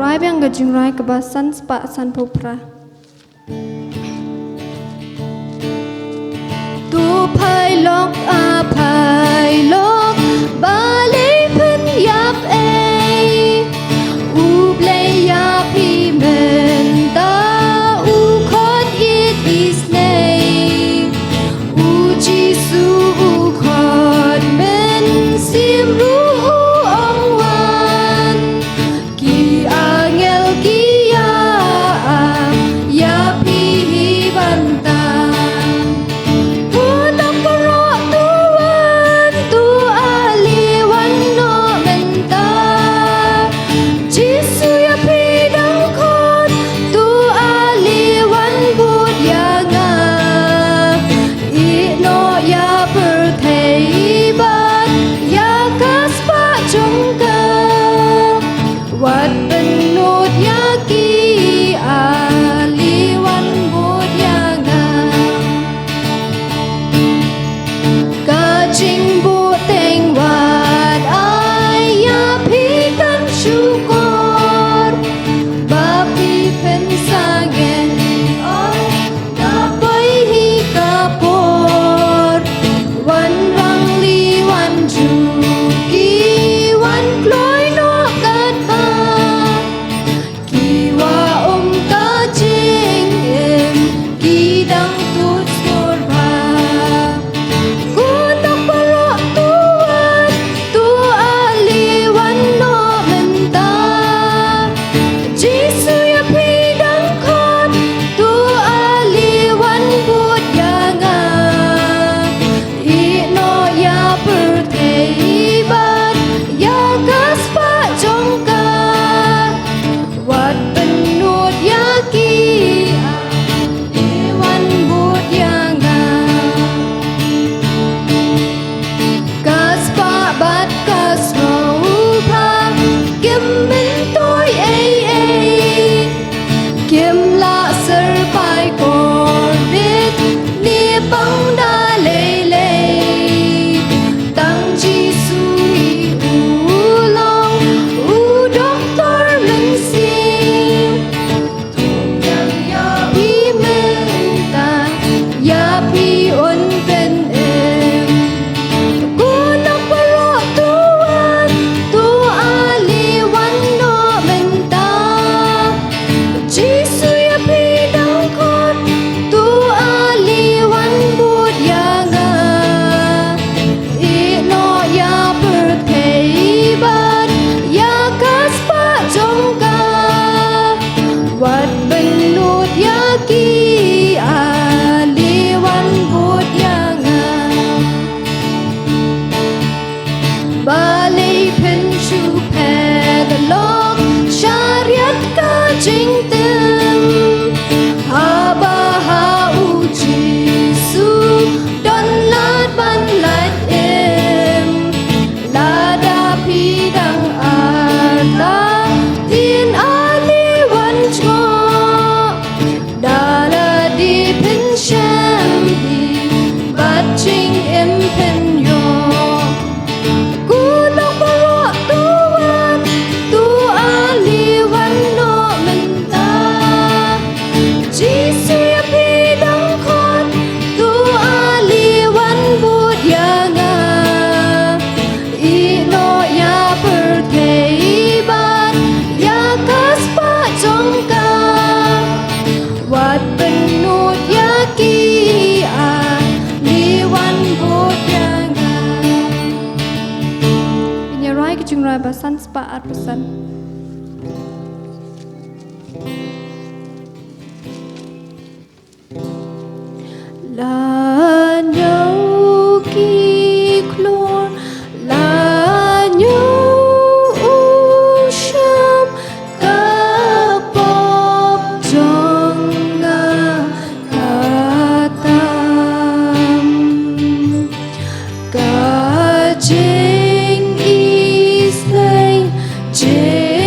rai bang gajing rai kebasan spa san popra. Tu pai lok a pai lok balei pen yap ei u play yap hi men ta u khot it is nei u jisu u khot men sim ru u ong wan ki angel ki ya pi hi ban ta Wat benut yaki aliwan bud yaga Kajing buteng wat ayah pikan syukur Bapi pensagen on dapai hikapur Wan rang li wan juki wan kloy no Basan sepaat pesan la nhau ki klor la nhau sham ka pop jonga katam ka jing is jing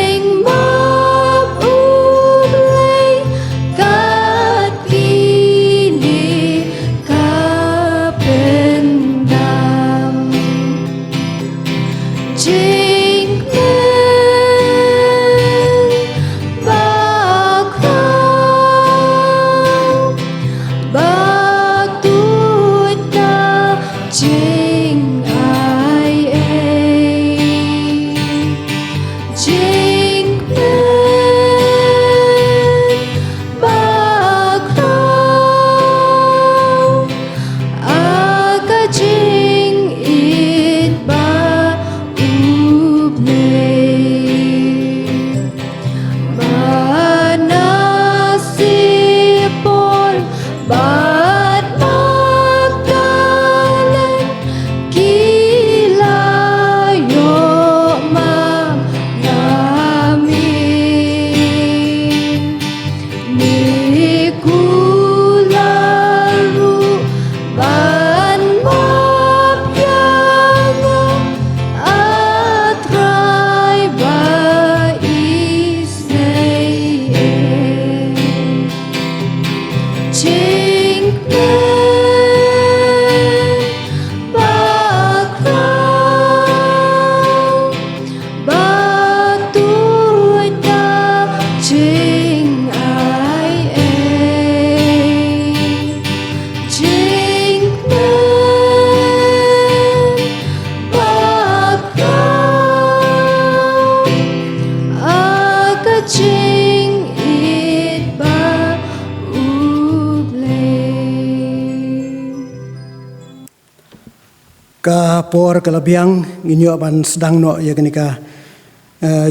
ka por kalabiang inyo ban sedang no ya kenika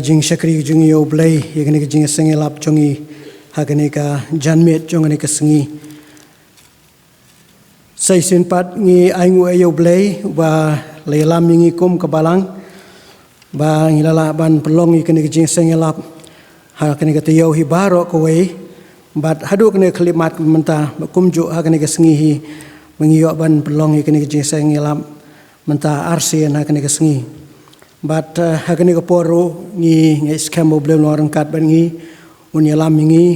jing syakri jing yo blay ya kenika jing sengelap jongi ha kenika janmet jong kenika sengi sai sin pat ngi aingu ayo blay ba lelam ngi kum kabalang ba ngilala ban pelong ya kenika jing sengelap ha kenika tiyau hi baro ko wei bat hadu kenika kalimat mentah kumju ha kenika sengi hi mengiyo ban pelong ya kenika jing sengelap menta arsian hakani kesengi bat hakani ke poru ngi skemo blem orang kat ban ngi unyalam ngi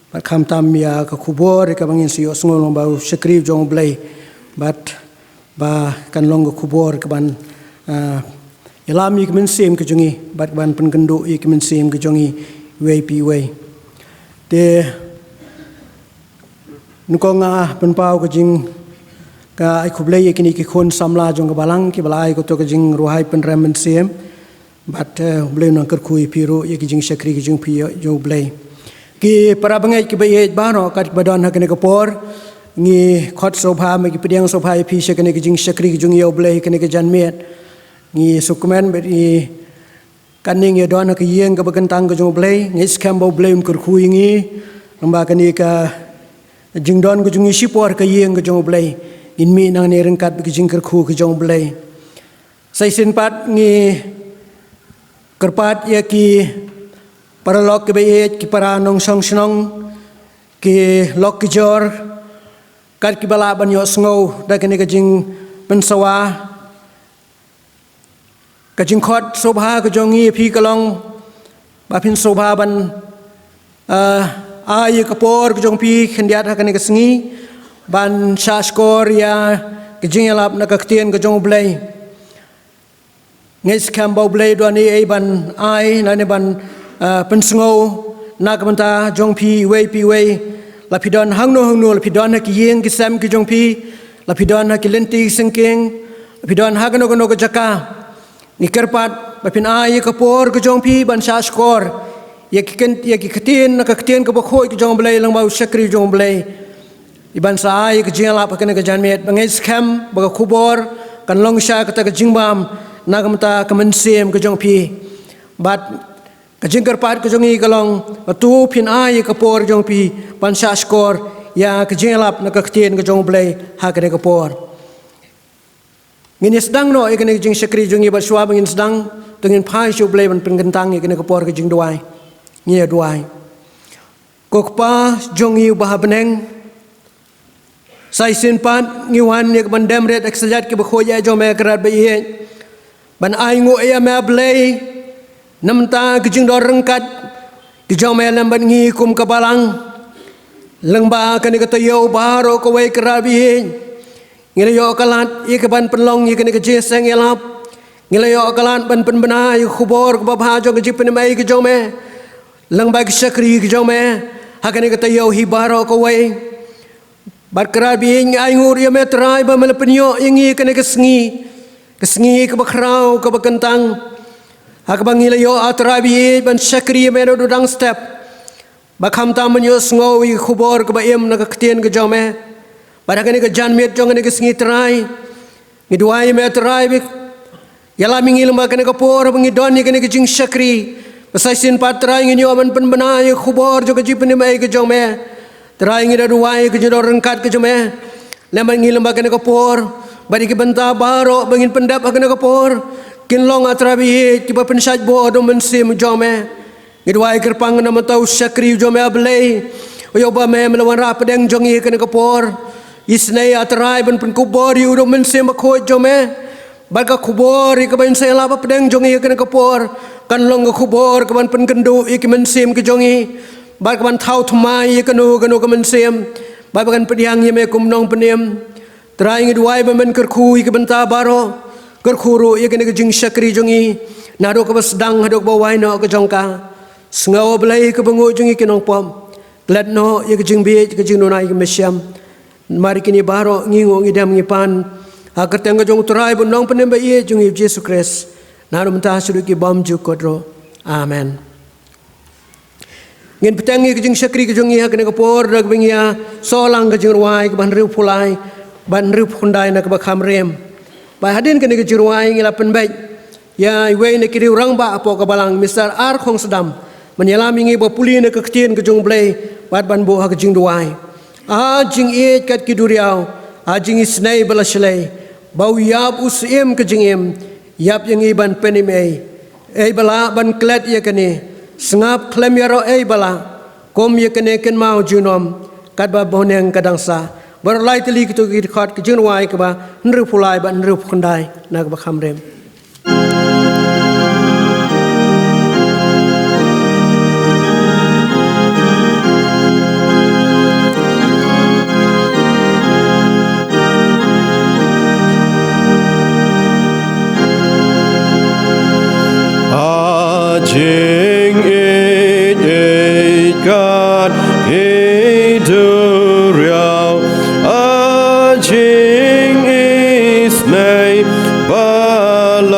bat kham tam ya ke kubor ke bangin siyo sngol bau sekri jong blai bat ba kan long ke kubor ke ban ilam ik men sim ke jongi bat ban pen kendu ik men sim ke jongi wei pi wei de nukonga pen pau ke jing ka ai kublai yakini ki khon samla jong balang ki balai ko to ka jing ruhai pen ramen sim bat blai nang ker kui piru yaki jing syakri ki jing pi jo blai ki para bangai ki bai bano kat badan hakene ko por ngi khot sobha me ki pediang sobha pi syakene ki jing syakri ki jing yo blai kene ki janmet ngi sukmen be i kaning ye don ka yeng ka bagantang ko jong blai ngi skam bo blai ker kui ngi lamba kani ka jing don ko jing sipor ka yeng ko jong blai in mi nang ne rengkat bi jingker khu ke jong blai sai sin pat ngi kerpat ya ki para lok ke be ki para nong song snong ki lok ki jor kat ki bala ban yo sngo da ke ne ke jing pen sawa ka jing khot sobha ke jong i phi kalong ba phin sobha ban ai ka por ke jong pi khendiat ha ke ne ke sngi ban shaskor ya kejing alap na kaktian kejong blai ngis kambo blai do ni ai ban ai na ne ban pensngo na kamanta jong pi wei lapidon hangno lapidon ki yeng ki sam ki jong pi lapidon ki lenti sengking lapidon hagno gono ko jaka ni kerpat bapin ai ka por ko jong pi ban shaskor ya ki katin na kaktian ko bakhoi ki jong blai lang mau sakri jong blai iban sai ke jing lap ke janmet bangai scam baga kubor kan longsha kata ke jingbam nagamta kemensem ke jong pi bat ke jingker pat ke jongi kalong tu pin ai ke por jong pi ban sha skor ya ke jing lap na ke tien ke jong blai ha ke por ngin sedang no ke jing sekri jongi ba swa ngin sedang tengin phai shu blai ban pengentang ke por ke jing duai ngia duai kokpa jongi ba beneng sai sin pat ngiwan ni ban demret eksajat ke bakhoya jo me krat be ban ai ngo ya me blai namta ke jing dor rengkat ke jo me lam ban ngi kum kabalang lengba kan ke tayo baro ko we krat be ngile yo kalat i ke ban penlong i ke jeseng elap ngile yo kalat ban penbena i khubor ko ba jo ke jipen mai ke jo me lengba ke sakri ke jo me hakane ke tayo hi baro ko we barkara biing aingur ya metrai ba melepenyo ingi kene kesengi ke bakrau ke bakentang hak bangila yo atrabi ban syakri meno dudang step bakham tamen yo sngowi khubor ke baem na ketien ke jome pada kene ke janmet jong kene kesengi trai ngiduai metrai bi yala mingil ma kene ke por bangi doni kene ke jing syakri basaisin patrai ngi yo ban penbenai khubor jo ke jipni mai ke jome terai ngi daduai ke jodor rengkat ke jome lemban ngi lembaga ne kapor bari ke benta baro bangin pendap ke ne kapor kin long atrabi ki ba pensaj bo do mensim jome ngi duai kerpang na matau sakri jome ablei oyo ba me melawan ra pedeng jongi ke ne kapor isnai atrai ban pen kubor yu do mensim ko jome baga kubor ke ban sai la ba pedeng jongi ke ne kapor kan long ke kubor ke ban pen kendu ki mensim ke jongi barkaman thau thumai kanu kemen barkaman pediang ye me kumnong penem trai duai bamen kerkhui ke benta baro kerkhuru ye kene jing sakri jongi nado ke sedang hadok bawai no ke jongka sngau belai ke bengu jongi kenong pom glad no ye ke jing bi ke jing nonai ke mesyam mari kini baro ngingo ngidam ngipan agar tengah jong trai bunong penem ba ye jongi Yesus Kristus nado mentah suduki bam ju kodro amen. Ngin petangi ke jing sakri ke jong ia kene kapor dag bingia solang ke jing ruai ke ban riu pulai ban riu pundai na ke bakham rem Bai hadin kene ke jiruai ngila penbaik. Ya iwe ne kiri orang ba apo kabalang Mr. R Khong Sedam menyelami ngi bo puli ne ke ketien ke jong blai bat ban bo ha ke jing duai. A jing e kat ki duriau a jing isnai bala shlai bau yap usim ke jing em yap yang iban penim ei bala ban klet ye kene sengap klem yaro ei bala kom ye kene ken mau junom kat ba boneng kadangsa berlai teli kitu ki khat ke jing duai ke ba nru pulai ba nru khandai nak ba khamrem. Jing it God iduriao jing is nay balashlay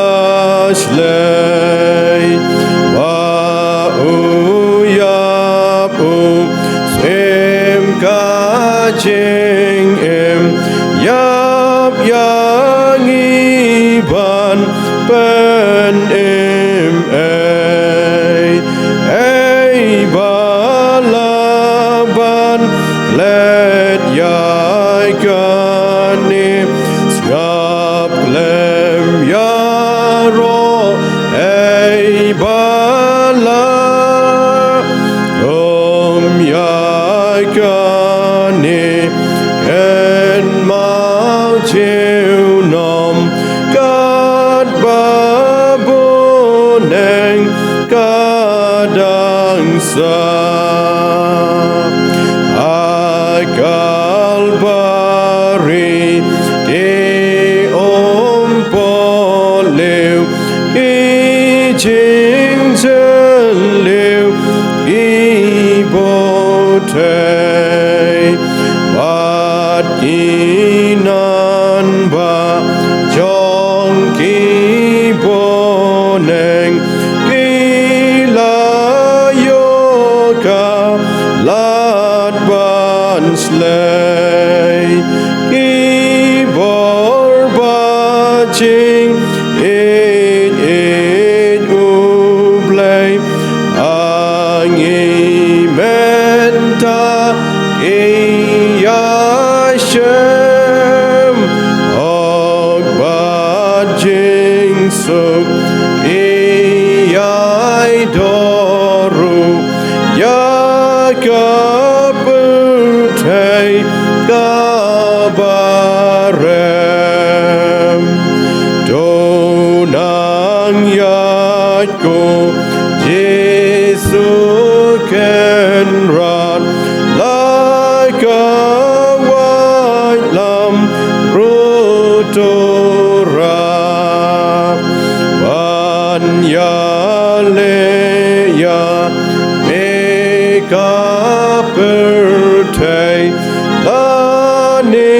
wa uyapu sim ka jing em yap yang iban pen em balaban let yai kani siap lem yaro bala yai kani ken mau chiu nom kat baboneng kadangsa Kalbari di ompoleu ki jing zeleu ki botei bat kinan ba jong ki boneng ki layoka lat ban slay ki bor baching it ublay angi menta ki yashem og baching suk ki yai doru yakaputay kabarem donang yatko Jesu kenrat like a white lamb rutora Vanya leya Kapurtei lani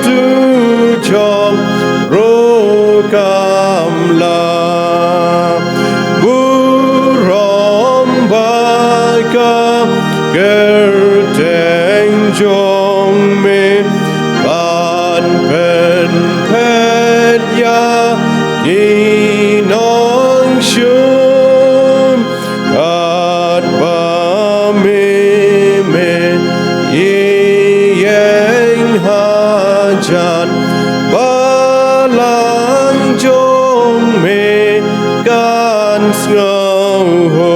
tu chong rokamla burom baka gerteng jong me kan pen pet ya inong shum kat ba Jan balang jong me kan ngau ho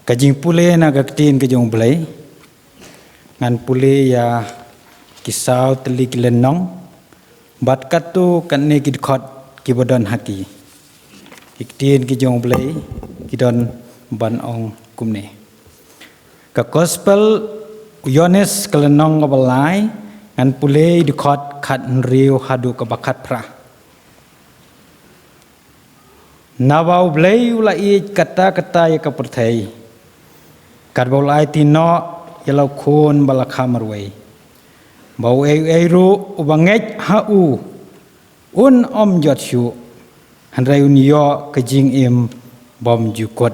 Kajing pule na gaktin kajong blay ngan pule ya kisau telik lenong bat katu kan ne kid khot kibodon haki iktin kijong blay kidon ban ong kumne ka gospel Yohanes kelenong ngabalai ngan pule di khot khat riu hadu ka bakat pra nawau blay ulai kata-kata ya ka perthai kat bolai tino yalau khon balakha marwai bau ei ru ubangej hau un om jot shu han rai un yo ke jing im bom jukot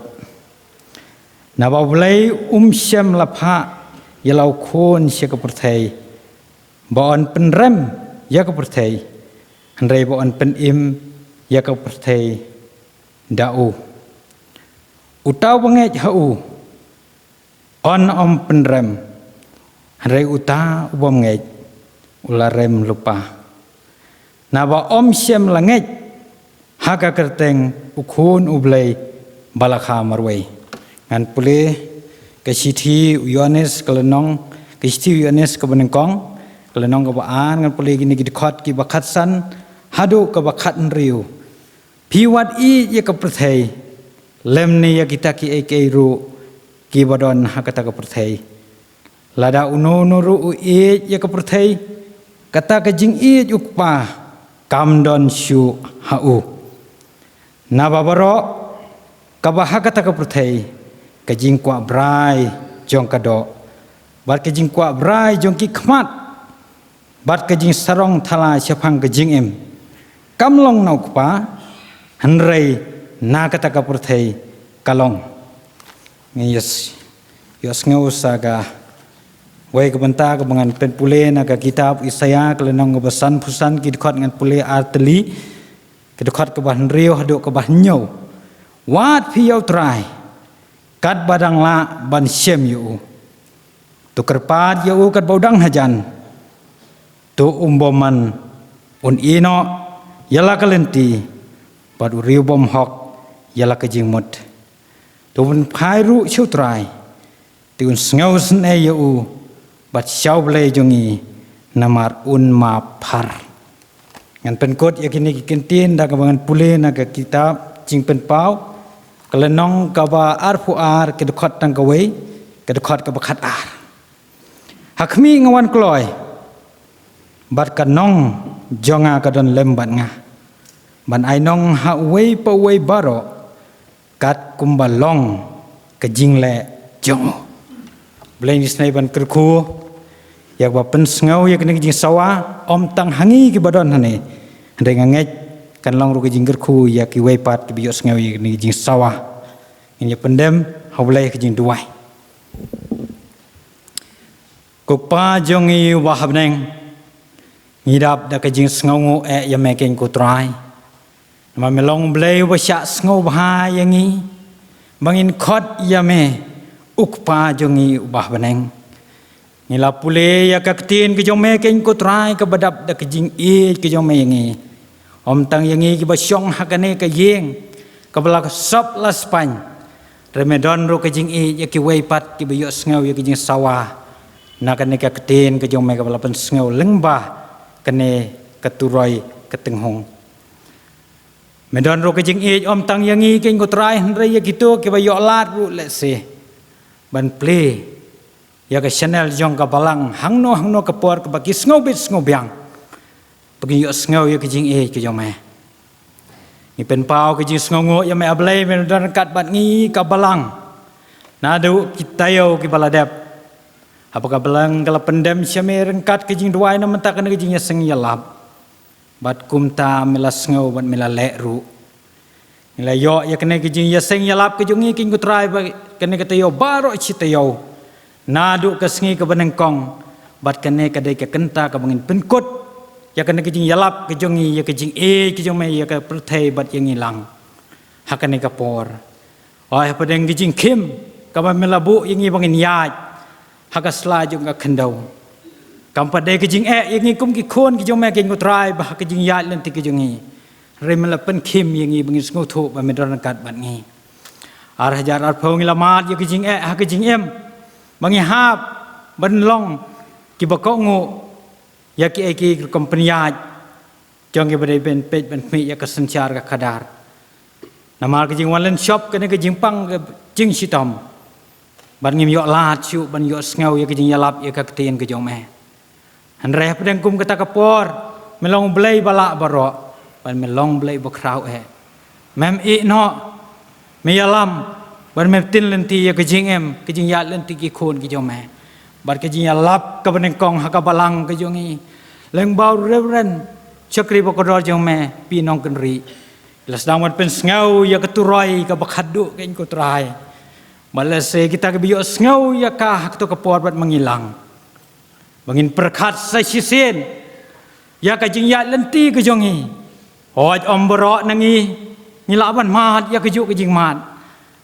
na ba blai shem la pha yalau khon se ka perthai bon pen rem ya ka perthai han rai bon pen im ya ka perthai dau utau bangai hau on om pen rem han rai uta ubom ngai ula rem lupa na ba shem la ngai haka kerteng ukhun ublai balakha marwai ngan pule ke sithi Yohanes kelenong ke sithi Yohanes ke benengkong kelenong ke baan ngan pule gini ki khot ki bakhat san hadu ke bakhat riu piwat i ye ke perthai lem ni ya kita ki ek ru ki badon hakata ke perthai lada uno nuru e ye ke perthai kata ke jing i ukpa kamdon shu hau na babaro kabah kata ke perthai ke jing kwa brai jong kado bat ke jing kwa brai jong ki khmat bat ke jing sarong thala chapang ke jing em kamlong nau kpa hanrei na kata ke perthai kalong ngiyas yos ngau saga wai ke benta ke bangan pen pule na ke kitab Isaya kelenong ke besan pusan ki dekat ngan pule arteli ke dekat ke bah rio hadu ke bah nyau wat piau trai kat badang la ban shem yu tu kerpat yu kat baudang hajan tu umboman un ino yala kalenti padu riu bom hok yala ke jingmut tu un phairu chu trai tu un ngau sen e yu bat syau blai jongi namar un ma phar ngan pen kot yakini kintin da kabangan pule na ke kitab jing pen pau kelenong kaba arfu ar ke dekat tang kawai ke dekat ke bakat ar hakmi ngawan kloy bat kanong jonga kadon lembat nga ban ainong ha wei pa wei baro kat kumbalong ke jingle jong blai ni snai ban kerku yak ba pen ngau yak ni jing sawa om tang hangi ki badon hane ndai ngangej kan long ru ke jing kerku yak ki wei pat ki bios ngau yak ni jing sawa ini pendem haulai ke jing duai kokpa jongi wahabneng ngidap da ke jing ngau e ya meken ko trai ma melong blai wa sya ngau bha yangi bangin khot ya me ukpa jongi wahabneng ngila pule ya kaktin ke jong meken ko trai ke badap da ke jing e ke jong me yangi om tang yangi ki ba syong hakane ke yeng ke belak sop las pan remedon ro ke jing e ya ki wei pat ki biyo ngau ya ki jing sawa na kan ke ketin ke jong me ke balapan ngau lengba kene keturoi ketenghong medon ro ke jing e om tang yangi ke ko trai hre ya gitu ke biyo lat ru le se ban ple ya ke channel jong ka balang hangno ke por ke bagi ngau bit ngau biang bagi yo ngau ya ke jing e ke jong me ni pen pau ke jing ngau ya me ablai me dan kat bat ngi ka balang nadu kita yo ki baladep apakah balang kala pendem syame rengkat ke jing duai na mentak ke jing seng yalap bat kumta melas ngau bat mela leru nila yo ya kene ke jing seng yalap ke jungi king kutrai kene ke tayo baro chitayo nadu ke sengi ke benengkong bat kene ke dai ke kenta ke bangin penkut ya kene ke jing yalap ke jongi ya ke jing e ke jong me ya ke perthai bat yang hilang hakane ke por oi padeng ke jing kim ka ba melabu yang bangin yaj haka slaju ka khendau kam padai ke jing e yang kum ki khon ke jong me ke ngutrai ba ke jing yaj lenti ke jongi remela pen kim yang bangin nguthu ba medran kat bat ngi ar hajar ar phong lamat ya ke jing e ha ke jing em bangi hap ban long ki bakok ngo ya ki eki company jong ke bade ben pej ben mi ya ke sencar ka kadar namal ke jing online shop ke ne ke jing pang ke jing sitom ban ngim yo lat chu ban yo ngau ya ke jing yalap ya ka ketien ke jong me han reh pedeng kum kata ka por melong blai balak baro ban melong blai bo krau e mem i no me yalam ban mem tin lenti ya ke jing em ke jing yat lenti ki khon ki jong me bar ke jing lap ke benengkong ha ka balang ke jongi leng bau reverend syakri bakodor jong me pinong kenri la sedang wan pen sngau ya keturai ka bakhadu ken ko trai malase kita ke biyo sngau ya ka to kapor bat mengilang bangin perkhat sa sisen ya ka jing ya lenti ke jongi hoj om bro nangi ngilaban mat ya ke juk ke jing mat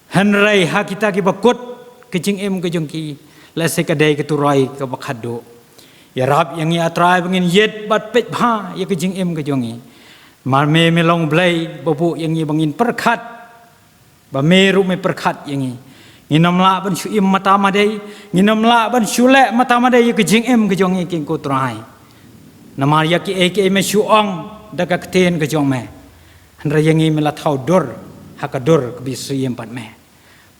hanrai ha kita ke bakut ke jing em ke jongki la se ka dai ke turai ka bakhadu ya rab yang ya trai bangin yet bat pet bha ya ke jing em ke jongi mar me long blai babu yang ni bangin perkhat ba me ru me perkhat yang ni nginam la ban shu im mata madai nginam la ban shule mata madai ya ke jing em ke jongi king ko trai namar ya ki e me shu ong da ka ten ke jong me han ra yang ni me la thau dor ha ka dor ke bi su yem pat me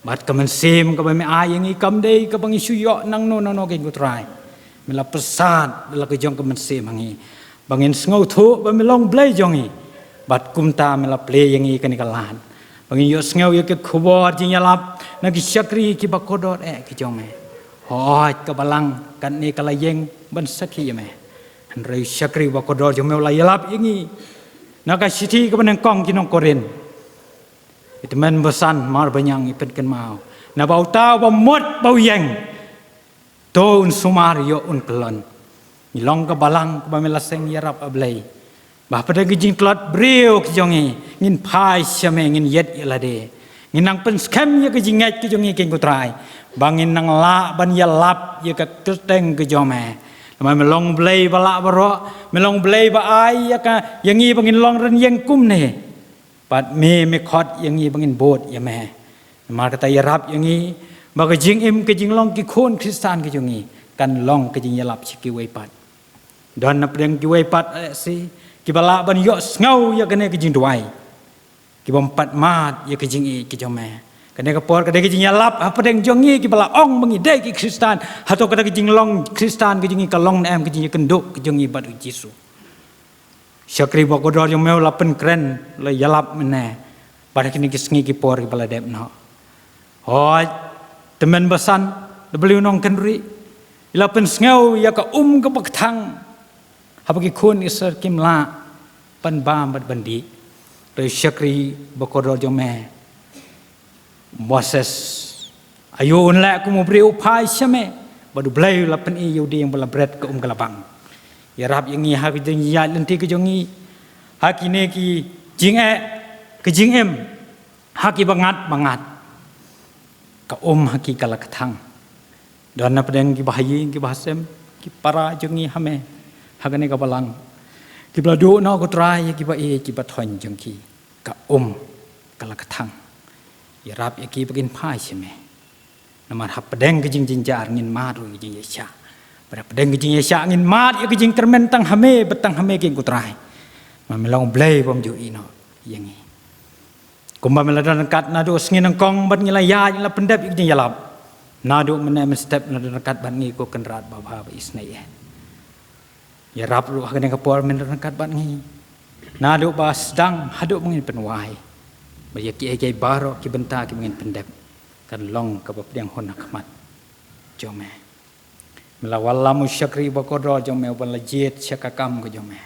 bat ka man sim ka ba me a yang ni kam dei ka bang shu yo nang no king ko trai me la pesat la ke jong ka man sim hangi bangin sngau thu ba me long blai jongi bat kum ta me la play yang ni kan kalan bangin yo sngau ya ke khubor jing ya lap na ki syakri ki bakodor ki jong me hoi ka balang kan ni kala yeng ban sakhi me han rei syakri bakodor jong me la yalap yang ni na ka siti ka ban kong ki nong koren itu men besan mar banyang ipen kan mau na bau ta ba mot bau yeng to un sumar yo un kelon milong ka balang ka me la seng yarap ablai bah pada gijing klot breu ki jongi ngin phai syame ngin yet ilade ngin nang pen scam ya ke jingat ke jongi king kutrai bangin nang la ban ya lap ya ka teng ke jome ma melong blai bala baro melong blai ba ai ya ka yangi bangin long ren yang kum ne pat me khot yangi bangin bot ya me ma kata ya rap yangi ba ke jing im ke jing long ki khon kristan ke jongi kan long ke jing ya lap ki wei pat dan na preng ki wei pat si ki bala ban yo ngau ya kene ke jing duai ki bom pat mat ya ke jing i ki jome kene ka por ka de ke jing ya lap apa deng jongi ki bala ong bangi de ki kristan hato ka ke jing long kristan ke jing ka long em ke jing kenduk ke jongi bat jisu syakri bakodor yo meu lapen kren la ya lap mene pada kini ki sngi ki por ki bala dep no hoj temen besan de beliau nong kenri lapen ngau ya ka ka baktang habagi kun isar kimla pan bam bat bandi to syakri bakodor jome Moses ayun la ku mo bri upai syame badu blai la pen i yudi yang bala bread ke galabang ya rab yang ni ha ki jing ya lenti ke jongi ha ki ne ki jing e ke jing em ha ki bangat ka ha ki kala kathang dan na pedeng ki bahayi ki bahasem ki para jongi hame hagane ka balang ki bladu no ko trai ki ba e ki ba thon jongki ka kala kathang ya rap ya ki bagin phai sime namar hap pedeng ke jing jar ngin ma ru jing yesha pada pedeng ke jing yesha ngin ma ya ke jing termen tang hame betang hame ki ko trai ma melong blai bom ju ino yangi kumba meladan kat na do ngin kong bat ngila ya la pendap jing yalap na do men step na kat ban ngi ko kenrat ba ba isnai ya rap lu hagane ka por men kat ban ngi na do ba sedang hadu mengin penwai ba ya ki ai baro ki benta ki mengin pendap kan long ka ba pedang hon akmat jome melawalla musyakri bakodro jome ban lajet syakakam ko jome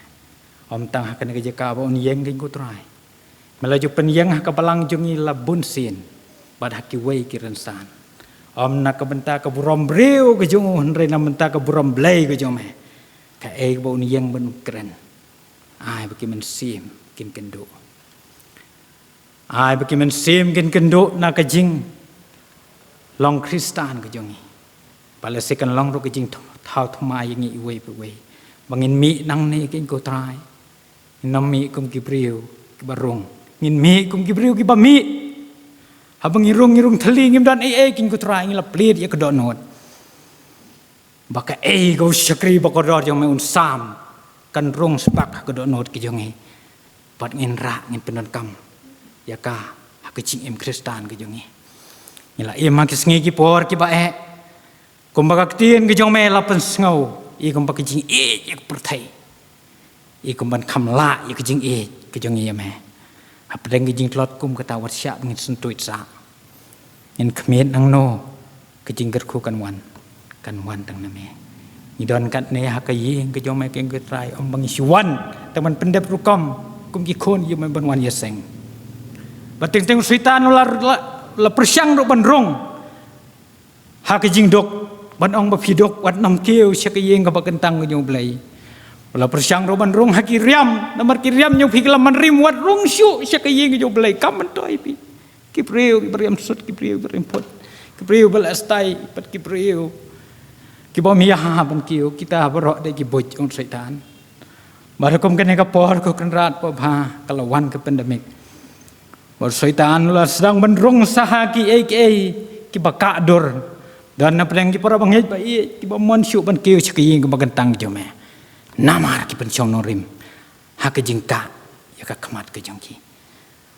om tang hagane ka jeka ba on yeng king ko trai melaju penyeng ka balang jongi la bunsin bad haki wei ki rensan om na ka benta ka burom breu ka jong henre na benta ka burom blai ka jome ka e ba on yeng ban keren ai bagi men sim kin kendo ai bagi men sim kin kendo na ka jing long kristan ka jongi bala sekan long ro ka jing thau thuma yangi wei pe wei bangin mi nang ne kin ko trai nam mi kum ki priu ki barung ngin mi kum ki priu ki ba mi habang irung thali ngim dan e kin ko trai ngila plit ya ka donot baka e go syakri bakodor jong me un sam kan rung sepak ke donot ke jongi pat ngin ra ngin penon kam ya ka ha ke cing em kristan ke jongi ngila e ma ke sngi ki por ki ba e kum ba ka tien ke jong me la pen ngau e kum ba ke cing e ya perthai e kum ban kham la ya ke cing e ke jongi ya me ha pedeng ke jing tlot kum ka ta wat sya ngin sentuit sa ngin khmet nang no ke cing ger khu kan wan tang na me Idon kat ne ha ka yeng ke jom ke trai om bang Siwan teman pendep rukom kum ki khon yu man ban wan yeseng bating teng syaitan la persyang do ban rong ha ka jing dok ban ong ba phidok wat nam keu sya ka yeng ka ba kentang ke jong blai la persyang do ban rong ha ki riam namar ki riam nyong phiklam man rim wat rong syu sya ka yeng ke jong blai kam man toi pi ki preu ki riam sut ki preu ki riam pot ki preu bal astai pat ki preu ki bom ya ban kiu kita berok de ki boj on syaitan barakum kan ka por ko kan rat po bha kalawan ke pandemik bar syaitan la sedang benrung saha ki baka dor dan na preng ki para bangej ba ki bom mon syu ban kiu chki ke bagantang jome namar ki pensyong norim ha ke jingka ya ka khamat ke jongki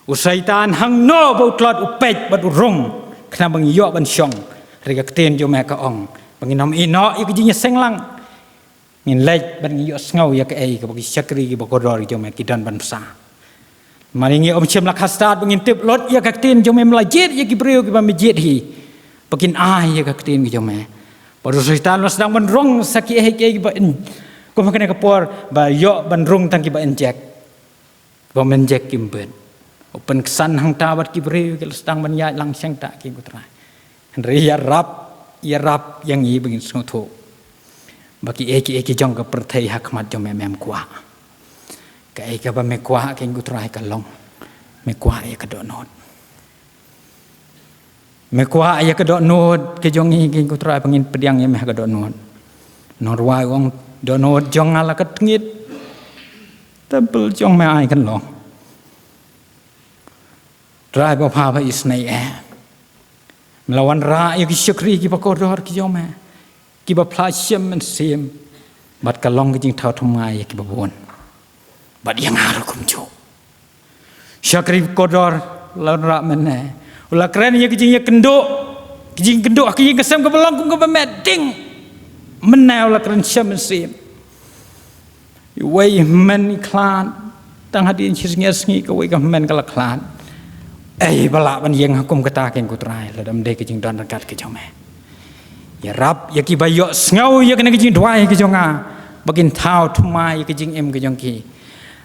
u syaitan hang no bo tlot upej bad rong khna bang yo ban syong rega kten jome ka ong Banginom ino ik jinya senglang ngin lej ban ngi ngau ya ke ai ke bagi syakri ke bakodor jome kidan ban psa maringi om chem la khastat bangin tip lot ya ka tin jome melajit ya ki breu ki ba masjid hi bakin ai ya ka tin ki jome baru syaitan lo sedang ban rong saki ai ke ba ko makane ka por ba yo ban rong tang ki ba injek ba menjek kimben open kesan hang ta bat ki breu ki sedang ban ya lang syang ta ki gutra riya rap yang i begin snoto bagi eki jong ka perthai hakmat jom mem kwa ka eka ba me kwa ke gutrai ka long me kwa ya ka do not me kwa ya ka do not ke jong i ke gutrai pengin pediang ya me ka do not norwa wong do not jong ala ka tngit tabel jong me ai kan long trai ba pha ba isnai melawan rakyat ki syukri ki bakodor ki jome ki ba plasem men sim bat kalong ki jing thau thumai ki babon bat yang haru kumjo syukri kodor lawan ra men ne ula keren ye ki jing ye kenduk ki jing kenduk ki jing kesem ke belong kum ke meding menau la keren syam men sim wei men klan tang hadin chisngia sngi ka wei ka men kala klan bala ban yang hukum kata ken kutrai la dam de ke jing don rakat ke jome ya rap ya ki bayo ngau ya kena ke jing dwai ke jonga bagin thau thumai ke jing em ke jongki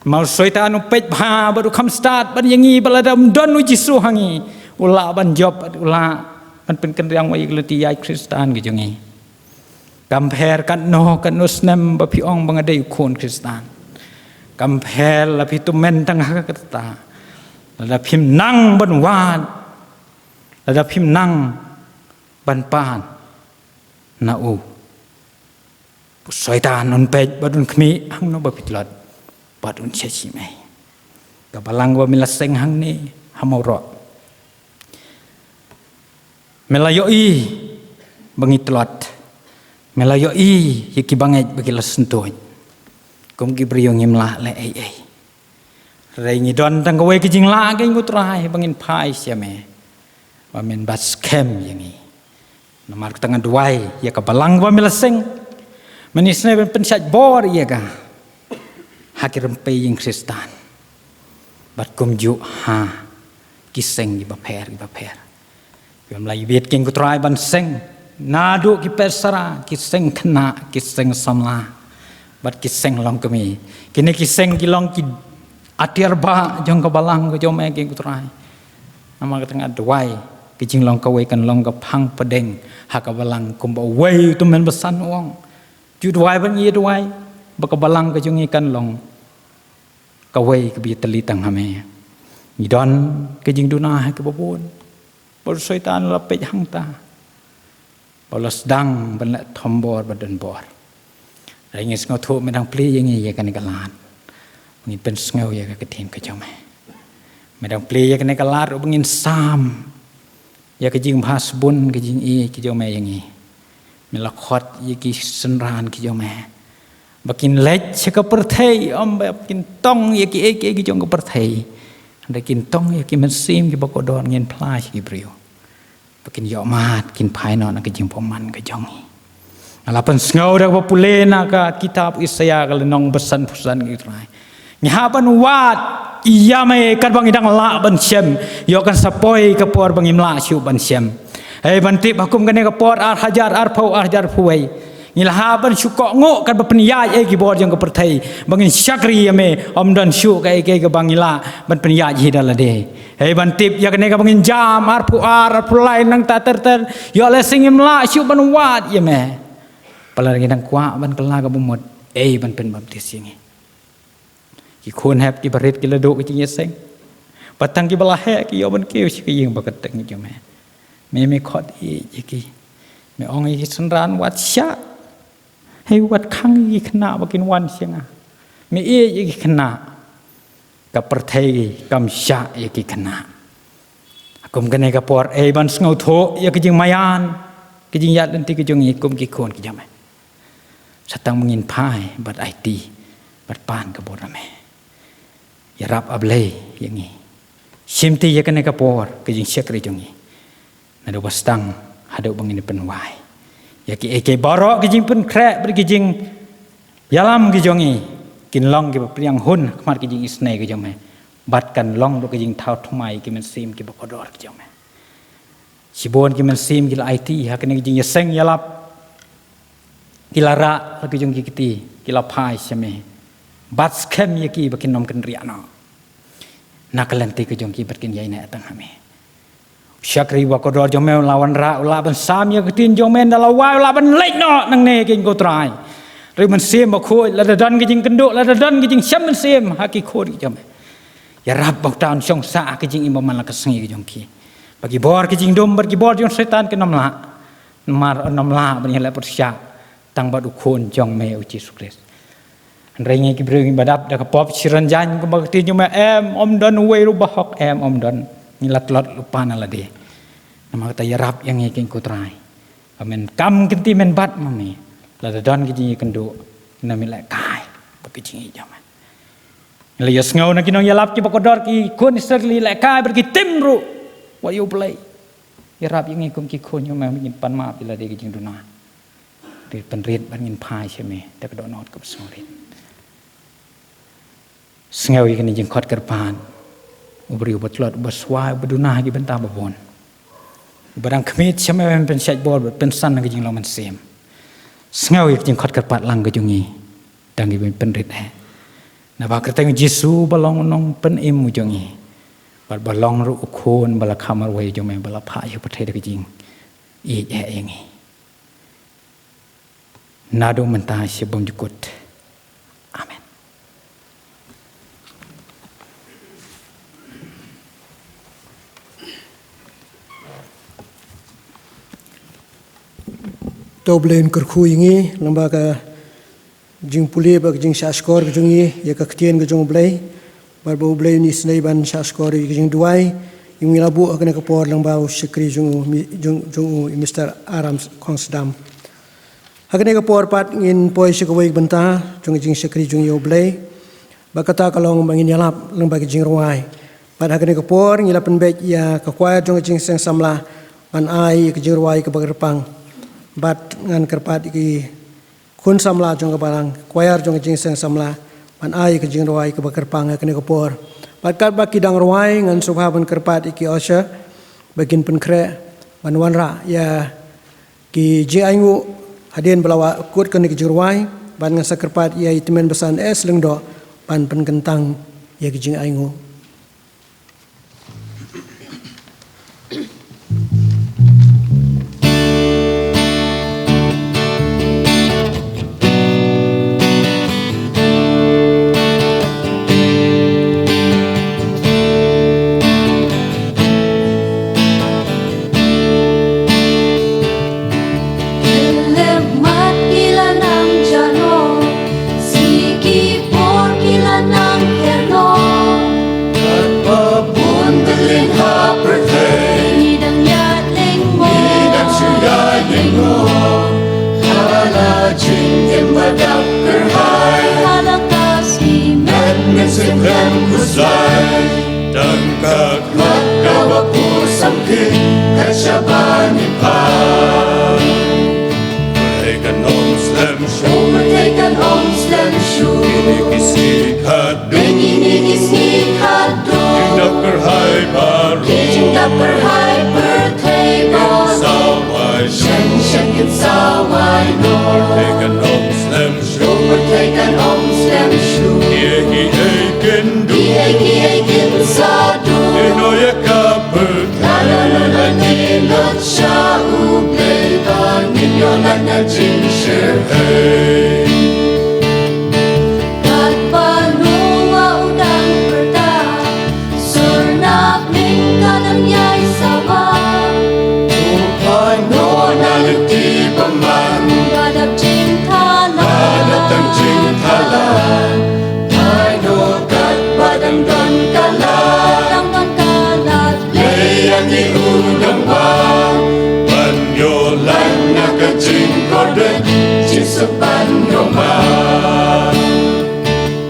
mal syaitan upej bha baru kham start ban yangi bala dam don uji su hangi ula ban job ula ban pen ken yang wai leti yai kristan ke jongi compare kan no kan nusnem ba pi ong bang ade khon kristan compare la pi tu men tang ha kataระดับพิมนั่งบนวานระดับพิมนั่งบันปานนาอูสอยตานนเป็ดบัดุนขมีหังนบพิตลอดบัดุนเชชิไหมกับพลังว่ามิลเซงหังนี้ฮามารอเมลายอีบังอิตลอดเมลายอียกิบังเอจบกิลสันตุยกุมกิบริยงยิมละและไอRai don tang kawai kijing la ke ngutrai bangin pai siame wa men bas kem yangi namar tang duai ya ka balang wa melaseng manisne ben pensat bor ya ka hakiram pe yang kristan bat kum ju ha kiseng di baper yom lai viet king ngutrai ban seng nadu ki pesara kiseng kena kiseng samla bat kiseng long kami kini kiseng kilong ki atiar ba jong ka balang ko jome ke kutrai nama ka tengah duai ki jing long ka wei kan long ka phang pedeng ha ka balang kum ba wei tu men besan wong ju duai ban ye duai ba ka balang ka jong kan long ka wei ka bi tali tang hame ni don ke jing duna ha ka babon bor syaitan la pe hang ta bolos dang ban la thombor badan bor rai ngis ngothu me dang pli yang ye kan ka lan ni pen ngau ya ka tin ka jome medang play ya kena kalar bengin sam ya ke jing bahas bun ke jing i ki jome yang i melakot ya ki senran ki jome bakin lech ka perthai om bakin tong ya ki ki jong ka perthai anda kin tong ya ki mensim ki bakodon ngin plai ki brio bakin yo mat kin pai no na ke jing poman ka jong i alapan ngau da populena ka kitab Isaya ka lenong besan pusan ki trai nyaban wat iya me kan bang idang la ban syem yo kan sapoi ka por bang imla syu ban syem ban tip hukum kan ka por ar hajar ar pau ar jar puai Ngilah ban syukok ngok kan berpeniat ki bor yang ke pertai bangin syakri ame om dan syuk ke bangila ban peniat hi dala de hei ban tip ya kene ka bangin jam ar lain nang ta ter yo le singim la syuk ban wat ya me pala ngi nang kwa ban kala ka bumot ban pen baptis yangi ki khon hap ki barit ki ladok ki yeseng patang ki balahe ki yo ban kiu ki yeng bakat teng ki me khot i ki me ong i sanran wat syaให้วัดข้างอีกขณะว่ากินวันเสียงมีอีกขณะกับประเทศกำชะอีกขณะกุมกันในกระปอดบันสงเอาโถยกิจงมายานกิจงยัดลันติกิจงอีกุมกิโคนกิจงไหมสตังมึงยินพายบัดไอตีบัดปานกระบดละแม่อย่ารับอับเลยอย่างนี้ชิมตียกันในกระปอดกิจงเช็คกิจงนี้นาดูบัสตังหาดูบังยินเป็นวายya ki borok ki jing pun krek ber ki jing yalam ki jongi kin long ki priang hun kmat ki jing isne ki jong me bat kan long do ki jing thau thmai ki men sim ki bokodor ki jong me sibon ki men sim ki la it ha ki jing yaseng yalap ki lara ki jong ki kiti ki la phai seme bat skem ye ki bakin nom kan ria no nakalanti ki jong ki berkin yai na tang hame syakri wa kodor jomel lawan ra ula ban sam ya ketin jomen dalam wa ula ban lek no nang ne king ko trai ri man sim ba khoi la dan ki jing kenduk la dan ki jing syam man sim haki khoi ki jom ya rab bak taun song sa ki jing imam la kasngi ki jong ki bagi bor ki jing dom bagi bor jong setan ke nom la mar nom la ban la persya tang ba du khon jong me uci sukres rengi ki breng badap da ka pop siran jan ko bak tin jom om don we ru bahok om don nilat lot lupa nala de nama kata yarap yang ikin kutrai amen kam kinti men bat mami la don ki kendo nami la kai bakijing jam la yas ngau na kinong yalap ki bakodor ki kun serli la kai berki timru what you play yarap yang ikum ki kun yo mami pan ma pila de ki duna de penrit ban ngin phai cheme ta ka donot ka sorit ngau ikin jing khot kerpan ubri ubat lot baswai bedunah gi bentah babon barang kemit sama pen syaj bol pen san gi jing laman sem ngau ik jing khot kerpat lang gi jungi dang gi pen rit na ba kerteng jisu balong nong pen im mu jungi bal balong ru khon bala khamar wei jome bala pha yu pathe gi jing i yangi nadu mentah sebong jukut amen Toblen kerku ingi lembaga jing puli bag jing shaskor jungi ya ka ktien ga jong blai bar bo blai ni snai ban shaskor jing duai yung labu akane ka por lembau sikri jung Mr. Aram Kongsdam akane ka por pat ngin poi sikawai benta jung jing sikri jung yo blai bakata kalong bangin yalap lembaga jing ruai pat akane ka por ngila penbek ya ka kwaya jung jing seng samla ban ai ka jing ruai ka bagerpang bat ngan kerpat ki kun samla jong barang kwayar jong jing seng samla ban ai ke jing roi ke bakar pang ke ne kopor bat kat baki dang roi ngan subha ban kerpat ki osha bagin pen kre ban wanra ya ki ji aingu hadien belawa kut ke ne ki roi ban ngan sakerpat ya itimen besan lengdo ban pen kentang ya ki jing aingu Sawai no Overtaken om slem shu overtaken om slem shu Egi eiken du Eiken sadu Enoya kaput Lalala nilot sha ubleba Ninyolan na jinsher Hey Kat palunga udang perda Surnak ning kadang yay sabang Tupai no naliti paman Gadap cintalan Alatang cintalan Ay no kat badang don kalat Badang don kalat Layang iudang bang Panyolan na kajing kode Chisapan yoman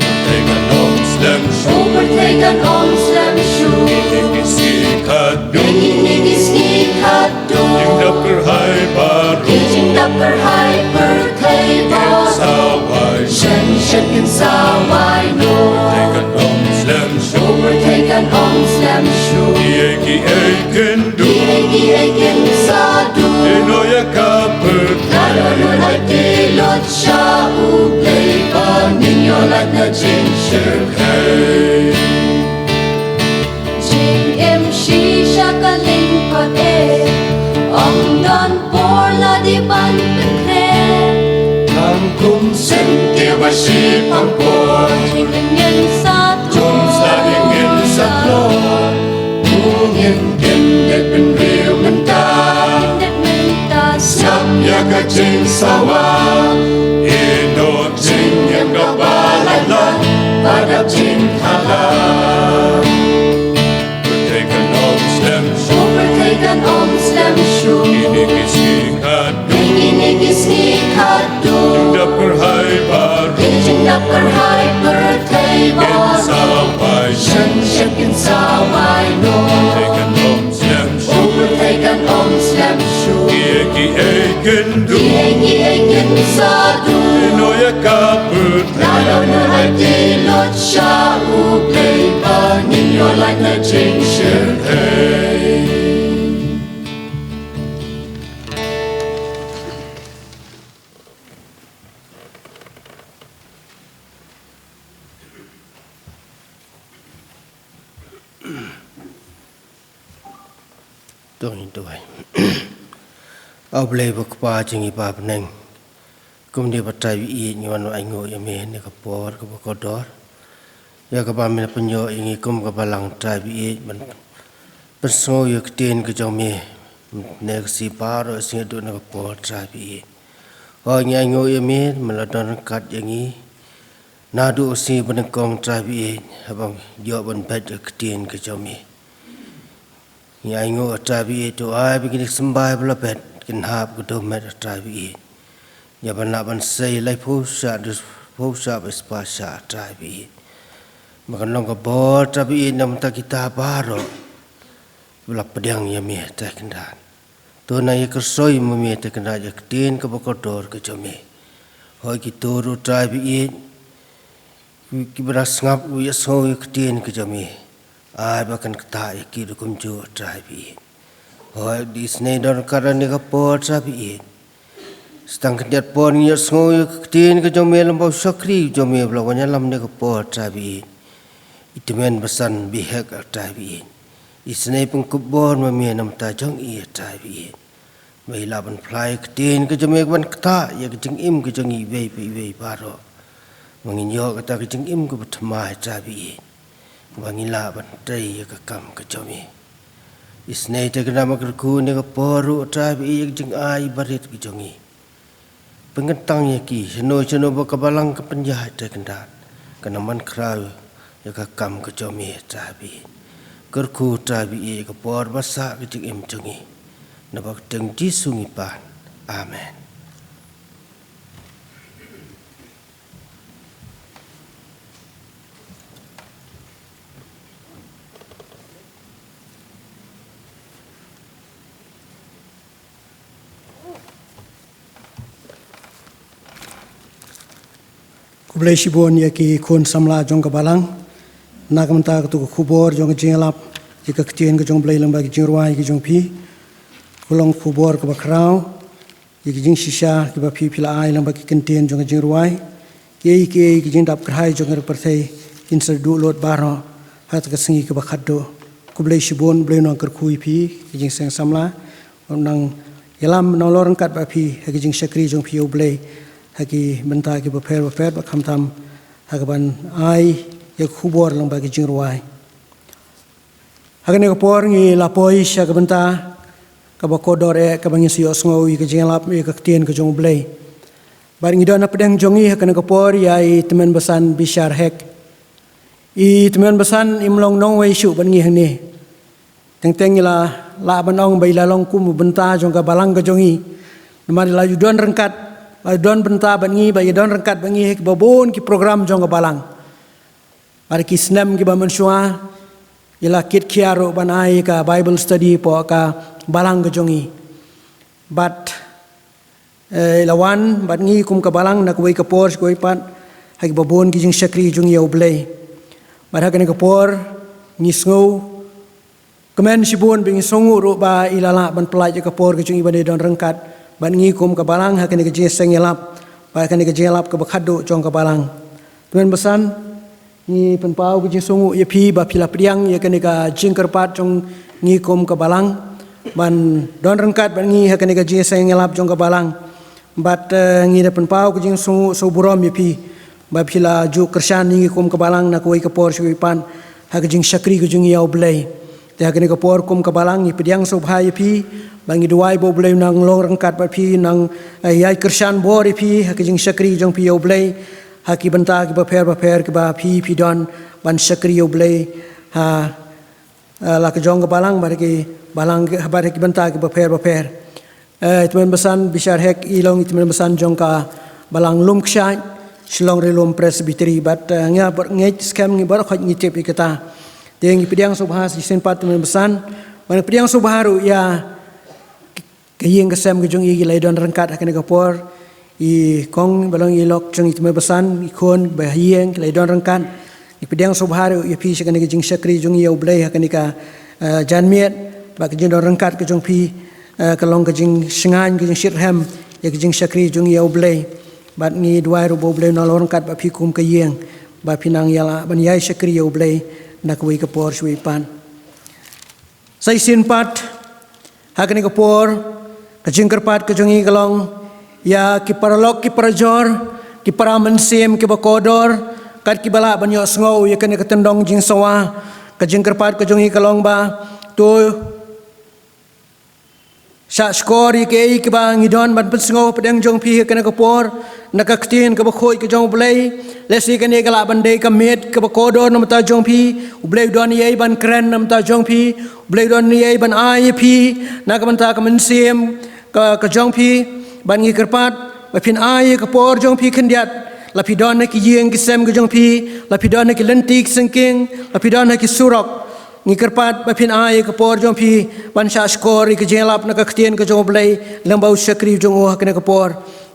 Overtaken om slem shu Overtaken om slem shu Ikisi kadu Inigis ikadu Yung dapper hai baru Kijing dapper hai perkay bot Sawai Shen shen kin sawai no Overtaken om slem shu Overtaken om slem shu Egi eiken du Eiken sadu Enoya kaput Lalala ay tilot siya ublay pa Ninyolat na jinsher Hey Jing em shi siya kalingkot Om don por la di ban penre Ang kum sen tia ba si pampor Jing ingin sa Jum sa ingin sa flor Tungin gendet ben real menta Net mentas Sap ya ka jing sawa Ino jing yang ka balala Padap jing halang Overtaken om slem shu Overtaken om slem shu Inigis ikadu Inigis ikadu Dapper hai baru Kijing dapper hai perkay bot Sawai Shen shen kin sawai no Overtaken om slem shu Overtaken om slem shu Egi eiken du Eiken sadu Enoya kaput Lalala ay tilot siya ublay pa Ninyolat na jinsher Hey Tuan. Au boleh berkuah jengi bab neng. Kemudian bertai i nyuan aingo yame ne kapor ke kodor. Ya ke bam penyo ingi kum ke balang tai i ben berso yo keten ke jome ne si paro sing do ne kapor tai i. O aingo yame meladon kat yangi. Nadu si benengkong tai i abang yo ben bed keten ke jome. Ya ingo tabi itu ai begini sembai belapet kin hap kedomet tabi. Ya benak ban sei lai pusa bespasa tabi. Maka nong ke bor tabi nam ta kita baro. Belap pedang ya mi ta kendan. Tu na ye kersoi memi ta kendan ya ketin ke bokodor ke jome. Hoi kita ru tabi ki beras ngap ya so ya ketin ke jome. Ai bahkan kata ikir kumju trabi. Oh di sini don karan ni kapor trabi. Setang kediat pon ni sengoy ketin ke jome lambau sakri jome belawanya lam ni kapor trabi. Itu men besan bihak trabi. Di sini pengkubor mami nam tajong i trabi. Mai laban play ketin ke jome ban kata ya kejeng im ke jongi wei baro. Menginyo kata kejeng im ke bertemai trabi. Wangila bantai ya kakam kejome. Isnai te kena makerku ne kaporu trabi ya jeng ai barit kejongi. Pengentang ya ki seno bakabalang ke penjahat te kendat. Kenaman kerau ya kakam kejome trabi. Kerku trabi ya kapor basak kejeng im jongi. Nabak teng di sungipan. Amen. Kublai sibon ya ki kon samla jong kabalang nakamta tu kubor jong jenglap jika ketien ke jong blai lembagi jing ruai ke jong pi kulong kubor ke bakrau kijing shisha ki ba phi phila ai lang ba ki kentien jong jing ruai ki kijing dap krai jong er perthei in ser du lot baro hat ka singi ki ba khaddo kublai shibon blai nong ker khui phi kijing seng samla nang yalam nong lorang kat ba phi kijing shakri jong phi oblai haki benta ki ba pher ba kham tham hakaban ai ya khubor lang ba kijing ruai hakane ko por ngi lapoi sha ka benta ka ba kodor ka bangi siyo sngo i ka jinglap i ka tien ka jong blai bar ngi dona pedang jongi hakane ko por ya i teman besan bishar hek i teman besan imlong nong wei shu ban ngi hne teng teng la banong bai la long kum benta jong ka balang ka jongi namari la don rengkat la don benta ban ngi bai don rengkat ban ngi hek babon ki program jong ka balang bar ki snam ki ba mensua ila kit kiaro ban ai ka bible study po ka balang kejongi bat lawan bat ngi kum ka balang nak wei ka por koi pat hagi babon ki jing shakri jung yau blai bat hagi ka por ngi sngo kemen sibon bing songu ro ba ilala ban pelaj ka por ki jung ibane don rengkat bat ngi kum ka balang hagi ka jing seng yalap ba hagi ka jing yalap ka bakhado jong ka balang tuan besan ni penpau ki jing songu ye phi ba phila priang ye ka jing kerpat jong ngi kum ka balang ban don rengkat ban ngi hakane ka jing sayang ngelap jong ka balang bat ngi depan pau ka jing so burom yepi ba phila ju kershan ngi kum ka balang na koi ka por shui pan ha ka jing shakri ka jing yau blai te hakane ka por kum ka balang ni pediang so bhai yepi ba ngi duai bo blai nang long rengkat ba phi nang yai kershan bor yepi ha ka jing shakri jong pi yau blai ha ki banta ki ba pher ki ba phi don ban shakri yau blai ha la ka jong ka balang ba ki balang habar hek benta ke baper teman besan bishar hek ilong teman besan jong ka balang lum ksai shilong relum presbytery bat nga ngai scam ngi bar khot ngi tep ikata teng pidiang subhas di senpat teman besan ban pidiang subharu ya kayeng kesem ke jong igi laidon rengkat akan ka por i kong balang ilok jong teman besan ikon bahieng laidon rengkat i pidiang subharu ya pi sekan ke jing shakri jong yau blai akan ka janmiet ba ke jing rengkat ke jong pi kalong ke jing singan ke jing shirham ya ke jing shakri jong yau blai bat ngi duai ro bo blai no rengkat ba pi kum ke yeng ba pinang yala ban yai shakri yau blai nak wei ke por shui pan sai sin pat hakane ke por ke jing kerpat ke jong i kalong ya ki paralok ki parajor ki paramensim ki bakodor kat ki bala ban yo sngo ya kene ke tendong jing sawa ke jing kerpat ke jong i kalong ba tu sa skor ke ba ngidon ban pensngo pedang jong pi kena kapor nak ktien ke bakhoi ke jong blai lesi kene gala bandai kamet ke bakodor nam ta jong pi blai don ye ban kren nam ta jong pi blai don ye ban ai pi nak ban ta kamen sim ke jong pi ban ngi kerpat ba pin ai ke por jong pi kendiat lapidon ki yeng ki sem ke jong pi lapidon ki lentik sengking lapidon ki surok ngi kerpat ba phin ai ka por jong phi ban sha skor ki jelap na ka ktien ka jong blai lambau shakri jong o ka ka por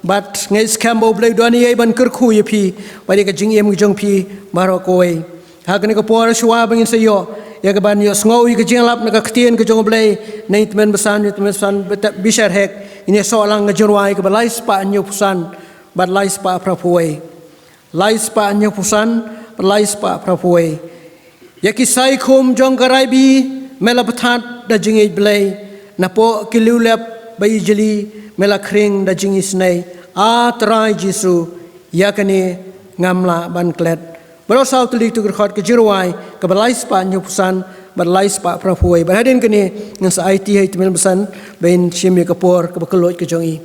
bat ngai scam bo blai doni ai ban ker khu ye phi ba ka jing em jong phi maro koi ha ka ka por shwa bangin se yo ya ka ban yo sngo ki jelap na ka ktien ka jong blai nei tmen besan bishar hek ini soalang ngajurwai ka balai spa anyo pusan bat lai spa prapuai lai spa anyo pusan lai spa prapuai ya kisai khum jong karai bi mela pathat da jingi blai napo kilulap bai jeli mela khring da jingi snai a trai jisu yakani ngamla ban klet bro sau tulik tu khot ke jirwai ka balai spa nyu pusan balai spa prapuai bahaden kini ngan sa it hai tmel besan bain shimi kapor ka bakolot ke jongi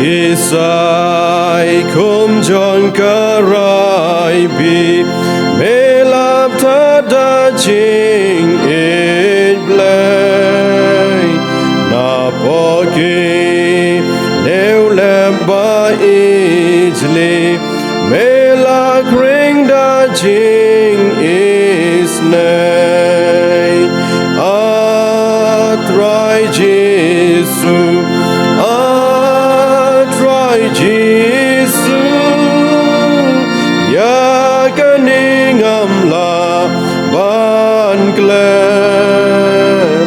Kisai kum jon karai bi melap tada jing it blay na poki leu leba ijli melak ring da jing is nay atrai Jesu Jesu ya kaningam la ban glen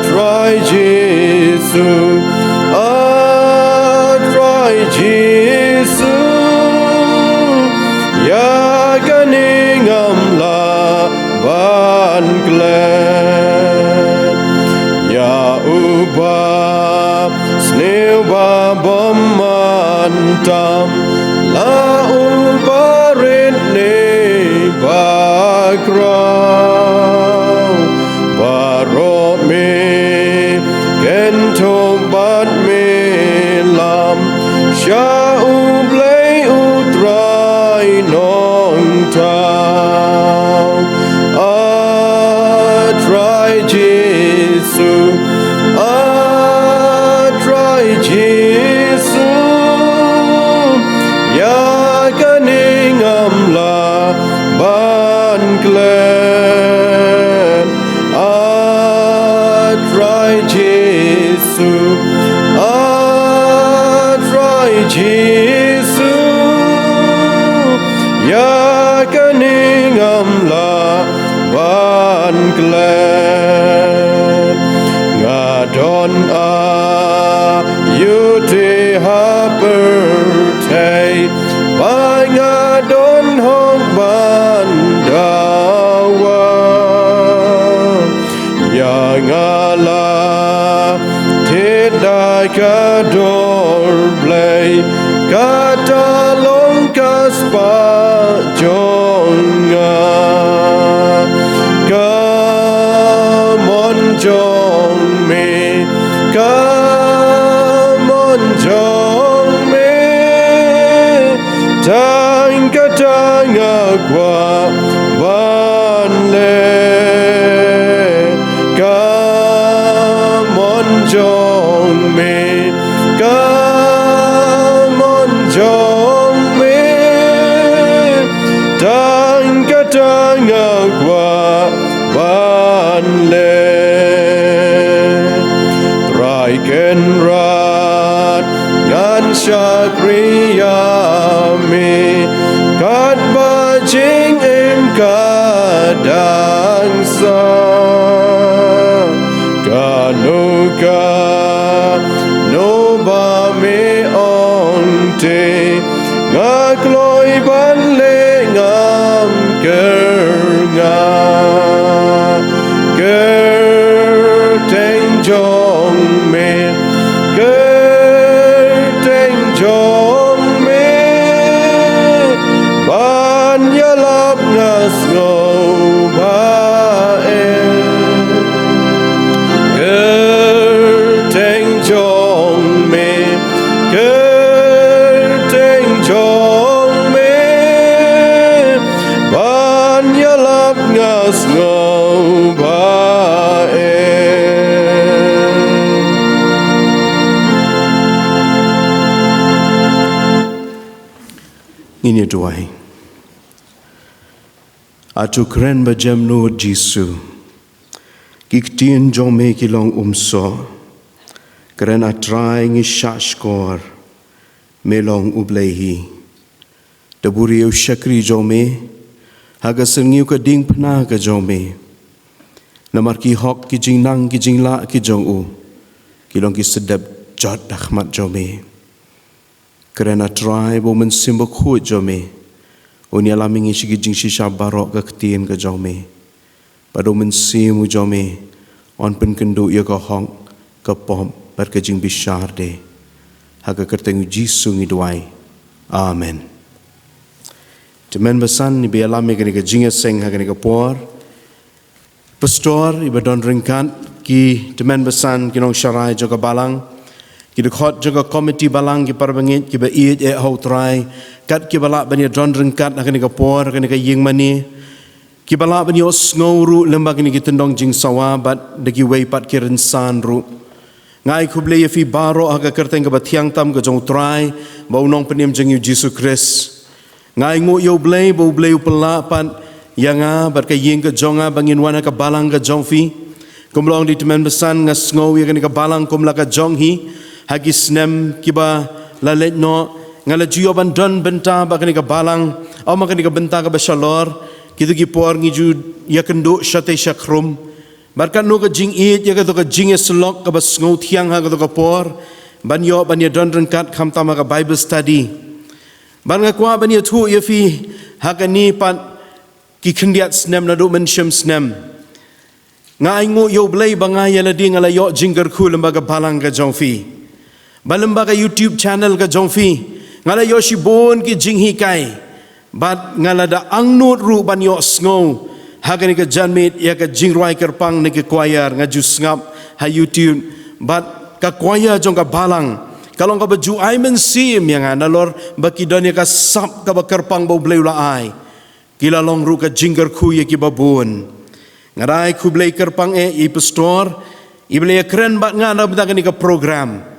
try Jesu try Jesu ya kaningam la ban glen ya uba sneu ba bomantam la ubarit ne bagrau baro me gento bat me lam sha ublei utrai nong tau try Jesu try Jesu ya kaningam la ban glen try Jesu try Jesu ya kaningam la ban glen ngadon yute hapertei bangadon hong bandawa yang ala tidak kador blay kata longkas pajonga kamon jong me kamon jong me tang katang agwa banle kamon jong me kamon jong me tang katang agwa banle Raiken rat ngan syakriya me kat bajing em kadang sa kanuka no ba me onte ngakloi ban le ngam kerga teng jong me teng jong me ban yalap ngas ngau ba teng jong me teng jong me ban yalap ngas ngau ba ini doai atu kren ba jam no Jesu kiktien jong me kilong umso kren atrai ngi shashkor melong ublehi daburi u shakri jong me haga sengiu ka ding pna ka jong me namar ki hok ki jingnang ki jingla ki jong u kilong ki sedap jot dakhmat jong me kerana try bo men simbo khut jome oni alami ngi shigi jing shisha barok ka ktien ka jome pado men simu jome on pen kendu ya ka hong ka pom par ka jing bishar de haga kerteng Jesu ngi duai amen temen besan ni be alami ka jinga seng haga ni ka por pastor ibadon ringkat ki temen besan kinong syarai jaga balang ki dekhot jaga komiti balang ki parbangit ki ba iet e ho try kat ki bala bani don rengkat nak ni ka por kan ka ying mani ki bala bani os nguru lembag ni ki tendong jing sawa bat de ki wei pat ki rensan ru ngai khuble ye fi baro aga kerteng ka bathiang tam ka jong try bau nong penim jeng Jesu Christ ngai ngu yo blei bau blei upela pat yanga bat ka ying ka jonga bangin wana ka balang ka jong fi kumlong di teman besan ngas ngau ye ka balang kumla ka jong hi hagi snem kiba lalet no ngala juyo ban don benta ba kani ka balang au ma kani ka benta ka basalor kitu ki por ngiju ya kendo shate shakrum barkan no ka jing it ya ka to ka jing slok ka bas ngau thiang ha ka to ka por ban yo ban ya don rengkat kham tama ka Bible study ban nga kwa ban ya thu ya fi ha ka ni pat ki khendiat snem na do men shem snem nga aingu yo blai banga ya la ding ala yo jingger khu lembaga balang ka jongfi balembaga YouTube channel ka jongfi ngala yo shibon ki jinghi kai bat ngala da angnut ru ban yo sngo hagani ka janmit ya ka jingroi kerpang ne ke choir ngaju ngap ha YouTube bat ka choir jong ka balang kalau ka baju ai men sim yang analor baki don ya ka sap ka ba kerpang bau blai la ai kila long ru ka jingger khu ya ki babun ngarai ku blai kerpang i pastor i blai keren bat ngana bentang ni ka program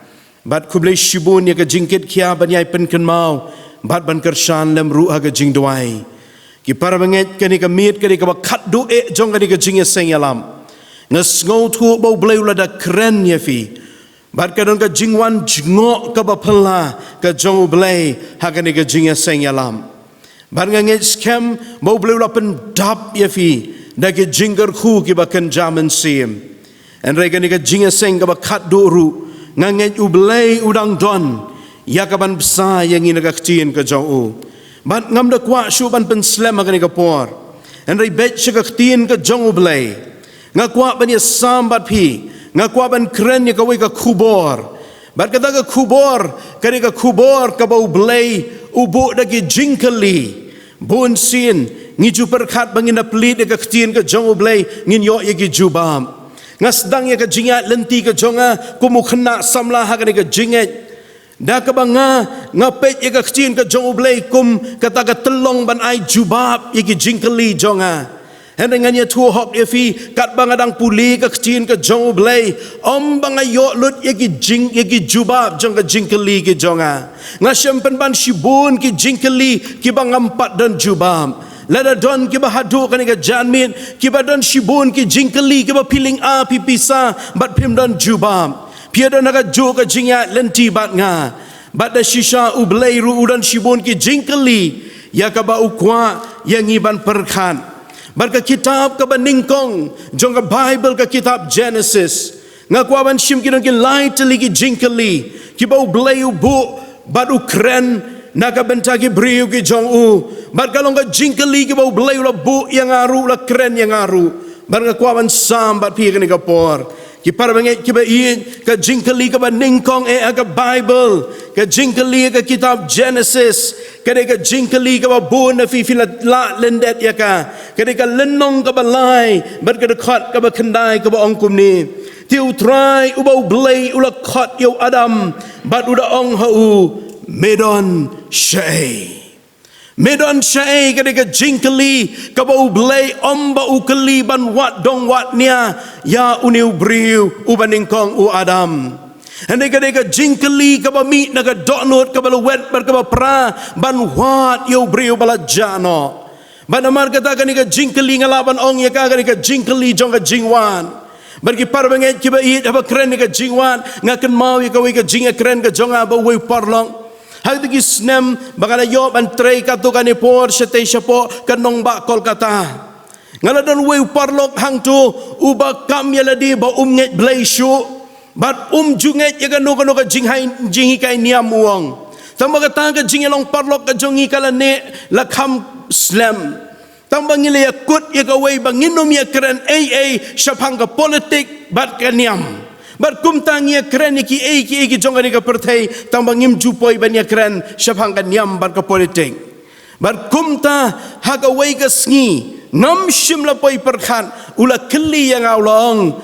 bat ku blai shibun ya ka jingkit kia ban yai pen kan mau bat ban kershan lem ru ha ka jing duai ki para banget kani ka mit kani ka khat du jong kani ka jing ya seng yalam ngas ngau thu bau blai la da keren ya fi bat ka don ka jingwan jngo ka ba phla ka jong blai ha kani ka jing ya seng yalam bat nganget scam bau blai la pen dap ya fi dagi jingger khu ki ba kan jaman sim en rega ni ka jinga seng ka ba khat do ru nganget ublei udang don ya ka ban bsa yang ina ka ktien ka jong u bat ngam da kwa shu ban pen slam ka ni ka por en rei bet shi ka ktien ka jong ublei nga kwa ban ya sam bat phi nga kwa ban kren ni ka we ka khubor bat ka da ka khubor ka ni ka khubor ka ba ublei ubu dagi jingkali bun sin ngiju perkhat bangin na pelit ka ktien ka jong ublei ngin yo ye ki jubam ngasdang ya ka jingat lenti ka jonga kumu khna samla ha ka ni ka jinget da ka banga ngapet ya ka ktien ka jong ublei kum kata ka telong ban ai jubab ye ki jingkali jonga hendengan ya thu hop ye fi kat banga dang puli ka ktien ka jong ublei om banga yo lut ye ki jing ye ki jubab jong ka jingkali ki jonga ngasem pen ban shibun ki jingkali ki bangam pat dan jubam lada don ki bahadu kan ka janmin ki badon shibun ki jingkali ki ba piling a pipisa bat pim don jubam pia don ka ju ka jingya lenti bat nga bat da shisha ublei ru udan shibun ki jingkali ya ka ba ukwa yang iban perkhan bat ka kitab ka ba ningkong jong ka Bible ka kitab Genesis nga kwa ban shim ki don ki light li ki jingkali ki ba ublei ubu bat ukren naga bentagi beriu ki jong u bat kalong ka jingkali ki bau blai la bu yang aru la keren yang aru bar ka kwaban sam bat pi ka ni ka por ki par banget ki ba yin ka jingkali ka ba ningkong ka Bible ka jingkali ka kitab Genesis ka de ka jingkali ka ba bu na fi la lendet ya ka de ka lenong ka ba lai bat ka de khat ka ba khandai ka ba ongkum ni tiu try u bau blai u la khat yo Adam bat u da ong ha u Medon Syai ketika jingkali kabau blai omba ukeli ban wat dong wat nia ya uniu briu ubaningkong u Adam ande ketika jingkali kabami naga donut kabalo wet bar kabapra ban wat yo briu bala jano ban amar kata ketika jingkali ngalaban ong ya ketika jingkali jong ka jingwan bagi par banget kiba it apa keren ka jingwan ngaken mau ya kawi ka jinga keren ka jonga ba we parlong hagdi snem bagala yo ban trei ka to kani por sete shapo kanong ba Kolkata ngala don we parlok hang tu uba kam ya ladi ba umnget blaishu bat junget ya kanu kanu ka jinghi kai niam uang tamba kata ka jingelong parlok ka jongi kala ne la kham slam tamba ngile ya kut ya ka we banginom ya keren syapang ka politik bat ka niam bar kumtang ya keren ki jongani ka perthai tambang ngim jupoi ban ya keren syapang kan yam bar ka politik bar kumta haga wei ka sngi ngam shim la poi perkhan ula kli yang aulong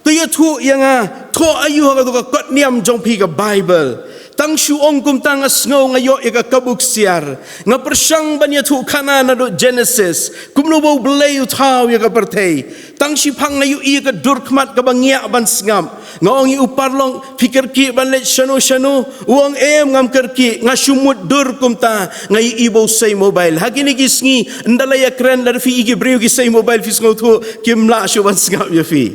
tu ya thu yang tho ayu ha ka kot niam jong pi ka Bible tang shu ong kumtang asngau ngayo ya ka kabuk siar nga persang ban ya thu kana na do Genesis kumlo bau blai uthau ya ka perthai tang shi phang ngayu i ka durkmat ka bangia ban sngam ngong i uparlong fikir ki ban le shanu uang ngam kerki nga shumut dur kumta ngai ibo say mobile hagini gisngi ndala ya kren la fi igi breu gi say mobile fis ngau thu kim la shu ban sngam ya fi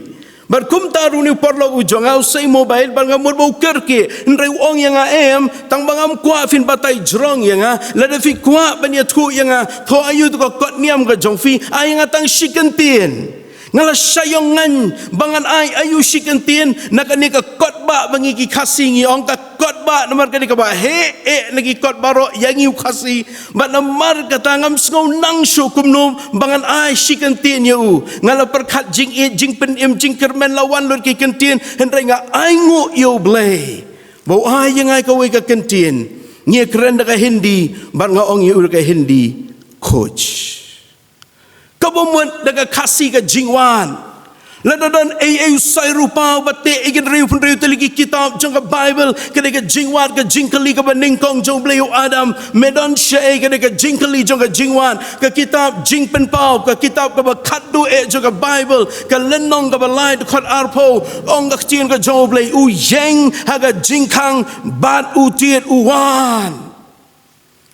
Berkum taru ni perlu ujung au say mobile bangam bau kerke ndrei ong yang am tang bangam kwa fin batai jrong yang la de fi kwa banya thu yang tho ayu tu ko kot niam ka jong fi ai yang tang shikentien ngala sayongan bangan ai ayu shikentien nak ni ka kot ba bangi ki khasi ngi ong ka kot ba namar ka ni ka ba he nagi kot baro yang yu khasi ba namar ka tangam sngau nang shu kumno bangan ai shikentien yu ngala perkhat jing e jing pen em jing kermen lawan lur ki kentien hendrai nga ai ngu yu blai bo ai yang ai ka we ka kentien ngie keren da ka hindi bar nga ong yu ka hindi coach kabomun daga kasi ka jingwan ladadon ay usay rupa bate igin riu pun riu taligi kitab jong ka Bible kada ka jingwan ka jingkali ka baningkong jong bleyo Adam medon siya kada ka jingkali jong ka jingwan ka kitab jingpen pau ka kitab ka bakadu jong ka Bible ka lenong ka balay khot arpo ong ka chien ka jong bley u yeng haga jingkang bat utiet uwan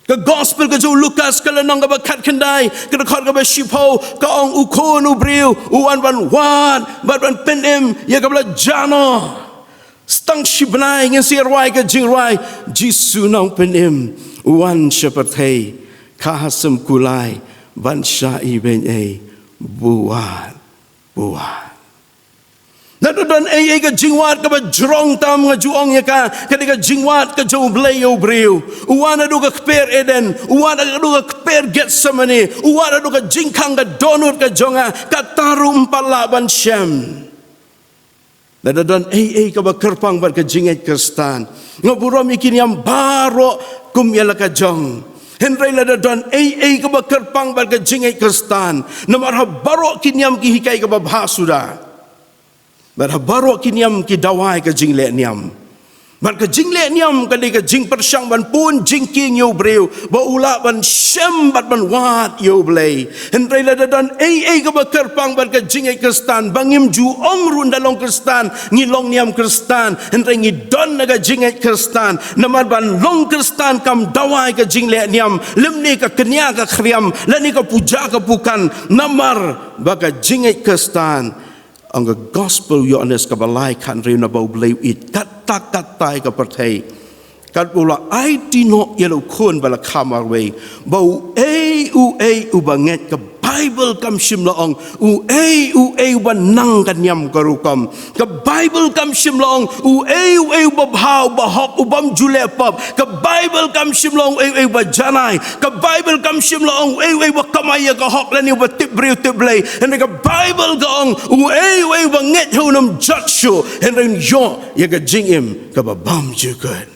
ka gospel ka jo Lucas ka lanong ka bakat kendai ka khot ka ba shipo ka ong ukon ubriu uwan wan ban penem ya ka bla jano stang shibnai ngen sirwai ka jingrai jisu nong penem uwan shepherdai ka hasem kulai ban shai ben buat Nadodon ay ka jingwat ka ba jrong tam nga juong ya ka kadi ka jingwat ka jo bleyo breu uwana do ka kper Eden uwana do ka kper Getsemani uwana do ka jingkang ka donut ka jonga ka tarum palaban Shem nadodon ay ka ba kerpang ba ka jinget Kristan nga burom ikin yang baro kumyala ka jong Henry ladadon ay ka ba kerpang ba ka jinget Kristan namar baro kinyam ki hikay ka ba bhasuda Barabaro kinyam ki dawai ka jingle niam. Bar ka jingle niam ka ka jing persyang ban pun jingking yo breu. Ba ula ban Shem bat ban wat yo blay. Hendrai ladadon ay ka ba kerpang bar ka jingai Kristan bangim ju ong dalong Kristan ngilong niam Kristan. Hendrai ngidon naga jingai Kristan. Namar ban long Kristan kam dawai ka jingle niam. Lemni ka kenya ka kriam. Lani ka puja ka bukan. Namar baga jingai Kristan. Ang gospel Yohanes ka balay kan rin na bau blay it kata ka pertai kat pula ai tino yelo kun bala kamar way bau u banget ka Bible kam shimlaong u ban nang kanyam karukam ka Bible kam shimlaong u babhaw bahok ubam julepap ka Bible kam shimlaong ba janai ka Bible kam shimlaong ba kamaya ka hok lani ba tibreu and ka Bible gaong u banget hunam judge and yo ya ka jingim ka babam jugan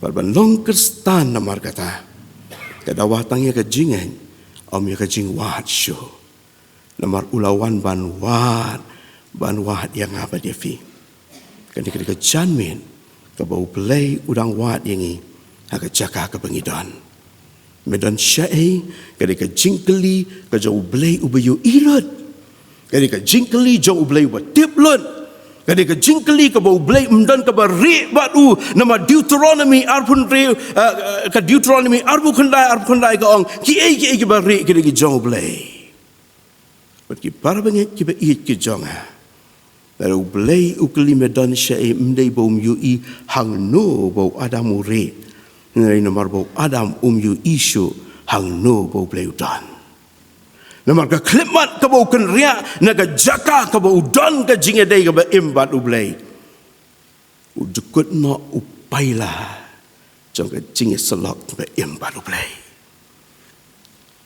barban long Kristan namar kata kadawatang ya ka jingen om ya ka jing wat syo namar ulawan ban wat yang apa dia fi kan ka janmin ka bau play udang wat yangi aga jaka ka pengidon medan syai ka jingkeli ka jau blay ubayu ilot ka jingkeli jau blay wa tiplot Kadi ka jingkeli ka bau blay mdan ka ba re batu nama Deuteronomy arpun re ka Deuteronomy arbu khandai ka ong ki ki ba re ki jong blay but ki parbanget ki ba it ki jonga lalu blay ukli medan syai mdai bau yu I hang no bau adam re ngai namar bau adam yu isu hang no bau blay udan namar ka klimat ka bau kan ria naga jaka ka bau don ka jingedai ka ba imbat ublay udukut no upaila jong ka jinge selok ba imbat ublay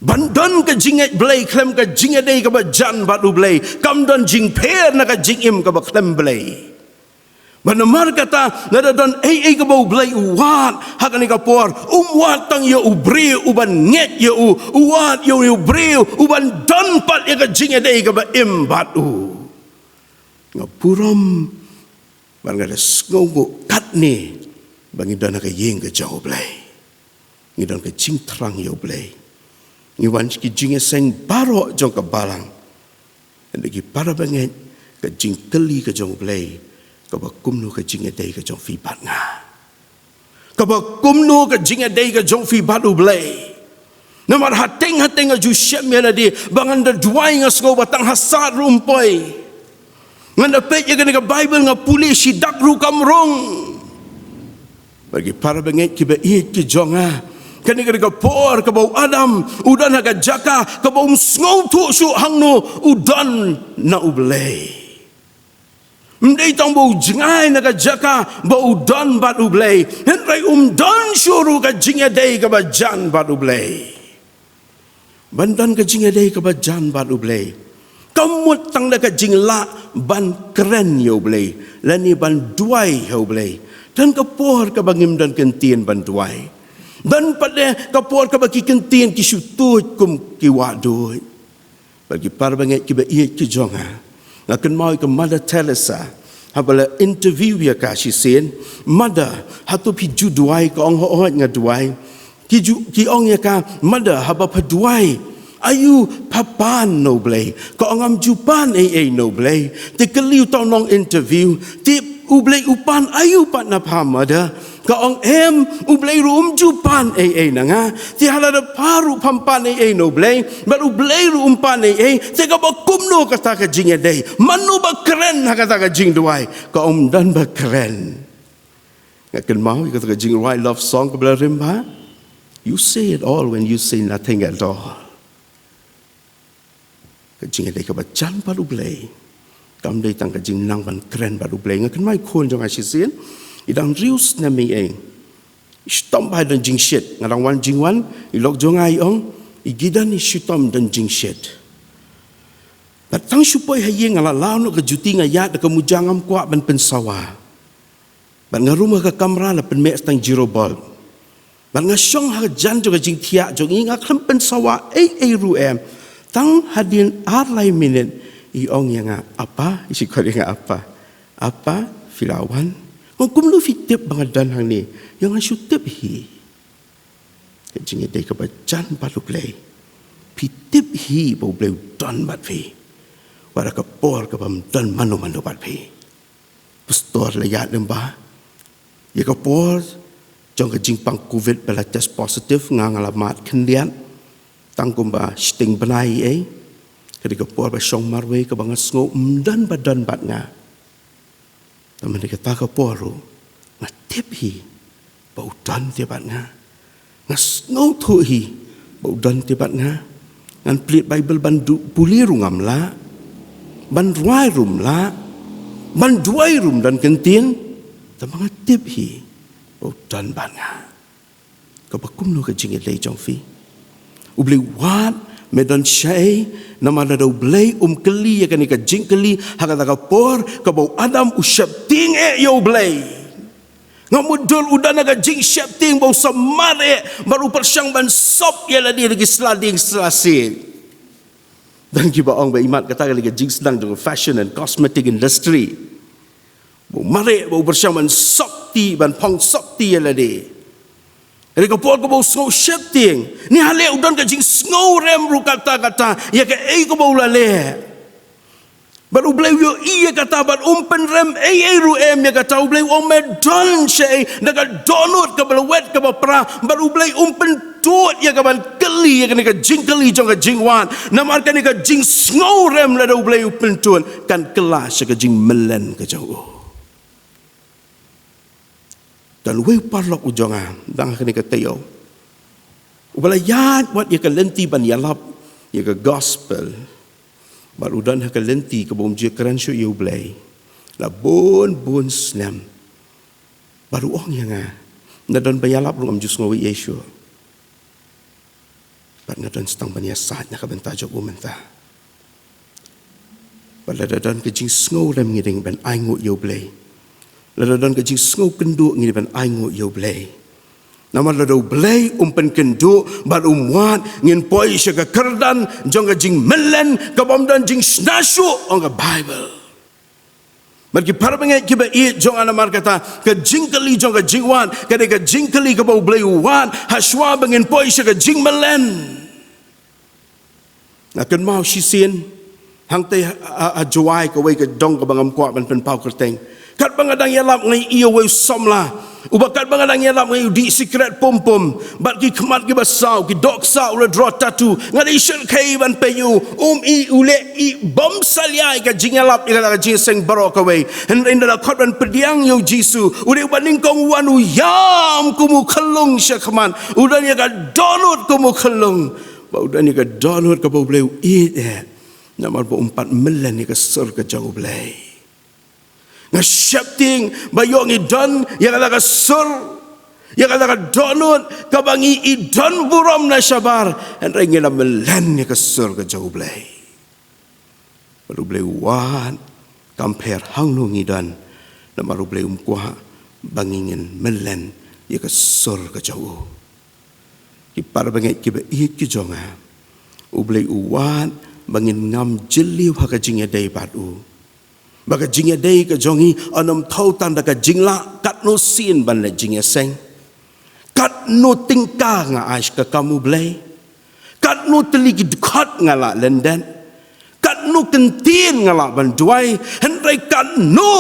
bandon ka jinget blay klem ka jingedai ka ba jan bat ublay kam don jing per naga jingim ka ba klem blay Banamar kata nadadon ay ka bau blay uwat hakan ka por umwat tang yo ubri uban nget yo uwat yo ubri uban don pat ya ka jinga dai ka ba imbat ngapurom bangada sngogo katni bangi dona ka yeng ka jaw blay ngidon ka jing terang yo blay ngiwan ki jinga seng baro jong ka balang ndagi para banget ka jing keli ka jong blay kaba kumno ka jinga dai ka jong fi bat nga kaba kumno ka jinga dai ka jong fi bat ublay namar hateng ju syam yana di bangan da duai nga sko batang hasat rumpoi Ngan dapat ya kena Bible nga puli sidak ru kamrong. Bagi para bengek kiba iit ki jonga. Kani kena por ke bau Adam udan haga jaka ke bau ngau tu su hangno udan na ublei. Mdei tang bau jengai naga jaka bau udan bat ublei. Henrai dan syuru ka jingya dei ke bajan bat ublei. Bandan ka jingya dei ke bajan bat ublei. Kamut tang da ka jingla ban keren yo ublei. Lani ban duai yo ublei. Dan kapor ka bangim dan kentien ban duai. Dan pada kapor ka bagi kentien ki syutut kum ki wadoi. Bagi para bangit ki ba iet ki jonga. Ngakan mau ke Mother Teresa. Habala interview ya ka she said, Mother, hatu pi ju duai ka ong ho nga duai. Ki ong ya ka Mother haba pa duai. Ayu papan no blay. Ka ongam jupan no blay. Te keliu tau nong interview. Te ublay upan ayu pat na pa Mother. Ka ong ublay ru jupan na nga. Te halada paru pampan no blay. But ublay ru umpan te ka ba kumno kata ka jing day. Manu ba keren ha kata ka jing duai. Ka dan ba keren. Ngakan mau kata ka jing duai love song ka bala rimba. You say it all when you say nothing at all. Kajing ada kebacan baru belai, kam day tang kajing nang ban keren baru belai. Ngakan mai kon jong asisen, idang rius nami Stom bai dan jing shit, ngarang wan jing wan, ilok jong ai igidan stom dan jing shit. Batang supaya hayeng ngalalau no kejuti ngayat ke mujangam kuat ban pensawa. Ban ngarumah ke kamera la pen mek tang jiro bol. Ban ngasyong ha jan jong jing tiak jong inga kan pensawa ruem. Tang hadin arlai minit iong yang apa isi kau yang apa filawan ngkum lu fitip bangadan hang ni yang asyutip hi kajing dei kebacan balu play fitip hi bau play dan bat fi wara ka por ka bam dan manu bat fi pastor layat lembah ya ka por jong kajing pang covid bala test positif ngalamat kendian tangkum ba sting benai ketika puar ba song marwe ke bangat sngo dan badan bat nga taman de kata ka poru nga tip hi ba udan te bat nga sngo thu hi ba udan te bat nga ngan plit bible ban puli rungam la ban ruai rum la ban duai rum dan kentien tamang tip hi ba udan bat nga ka bakum no ka jingit lei jong fi ubli wat medan syai nama da ublay keli ya kanika jing keli hakata ka por ka bau Adam usyap ting yo ublay ngamudul udan naga jing syap ting bau samare baru persyang ban sop ya ladi lagi slading selasin dan kiba ong ba imat kata lagi jing sedang dengan fashion and cosmetic industry bau mare bau persyang ban sop ti ban pong sop ti ya ladi. Jadi kapal kau bau snow shifting. Ni hale udan kajing snow rem ru kata ya ke ko bau lale. Baru beli yo iya kata bar umpen rem ru ya kata beli om medon shay daga donut ke belwet ke pra baru beli umpen tuat ya kaban keli ya kena kajing keli jong kajing wan. Namar kena kajing snow rem la beli umpen tuan kan kelas kajing melen ke jauh. Dan wei parlok ujonga dang kene ka tayo ubala yat wat ya ka lenti ban yalap ya ka gospel baru dan ka lenti ka bom je kran shu you blay la bon slam baru ong yang na dan bayalap rum jus ngawi yesu bat na dan stang ban ya sat na ka benta jok umenta bala dan ka jing snow rem ngiding ban ai ngut you blay ladon kajing sngau kenduk ngi ban ai ngut yo blay nama ladau blay umpen kenduk bat umwat ngin poi syaga kerdan jong kajing melen ka bom dan jing snashu on the bible bagi para pengai kiba i jong ana mar kata kajing kali jong kajing wan kada kajing kali ka bau blay wan haswa bangin poi syaga jing melen akan mau sisin hang te a joai ka wei ka dong ka bangam kwa ban pen pau kerteng kat bangadang yalap ngai iyo wei somla Ubakat bangalang yalap ngayon di secret pom-pom. Bat ki kemat ki basau, ki doksa ula draw tatu. Ngada isyal kai ban payu. I ule i bom salyai ka jingalap ila ka jing seng barok away. And inda kot ban pediang yo Jisu. Ule baning kong wanu yam kumu kelung syakman. Udan ya ka donut kumu kelung. Ba udan ya ka donut ka boleh eat eh. Namar ba 4 million ni ka sur ka jauh boleh. Nge-shapting bayong idon yang kata sur yang kata donut kabangi idon buram na syabar and ringi na melan ni kesur ke jauh belai baru belai wan compare hang nung idon na baru belai kuah bangingin melan ya kesur ke jauh di par banget kiba iit ki jonga u belai wan bangin ngam jeliu ha ka jingya dai padu baga jingya day ka jongi anam thau tan da ka jingla kat no sin ban la jingya seng kat no tingka nga aish ka kamu blai kat no teligi dkhat nga la lenden kat no kentin nga la ban duai hendrai kat no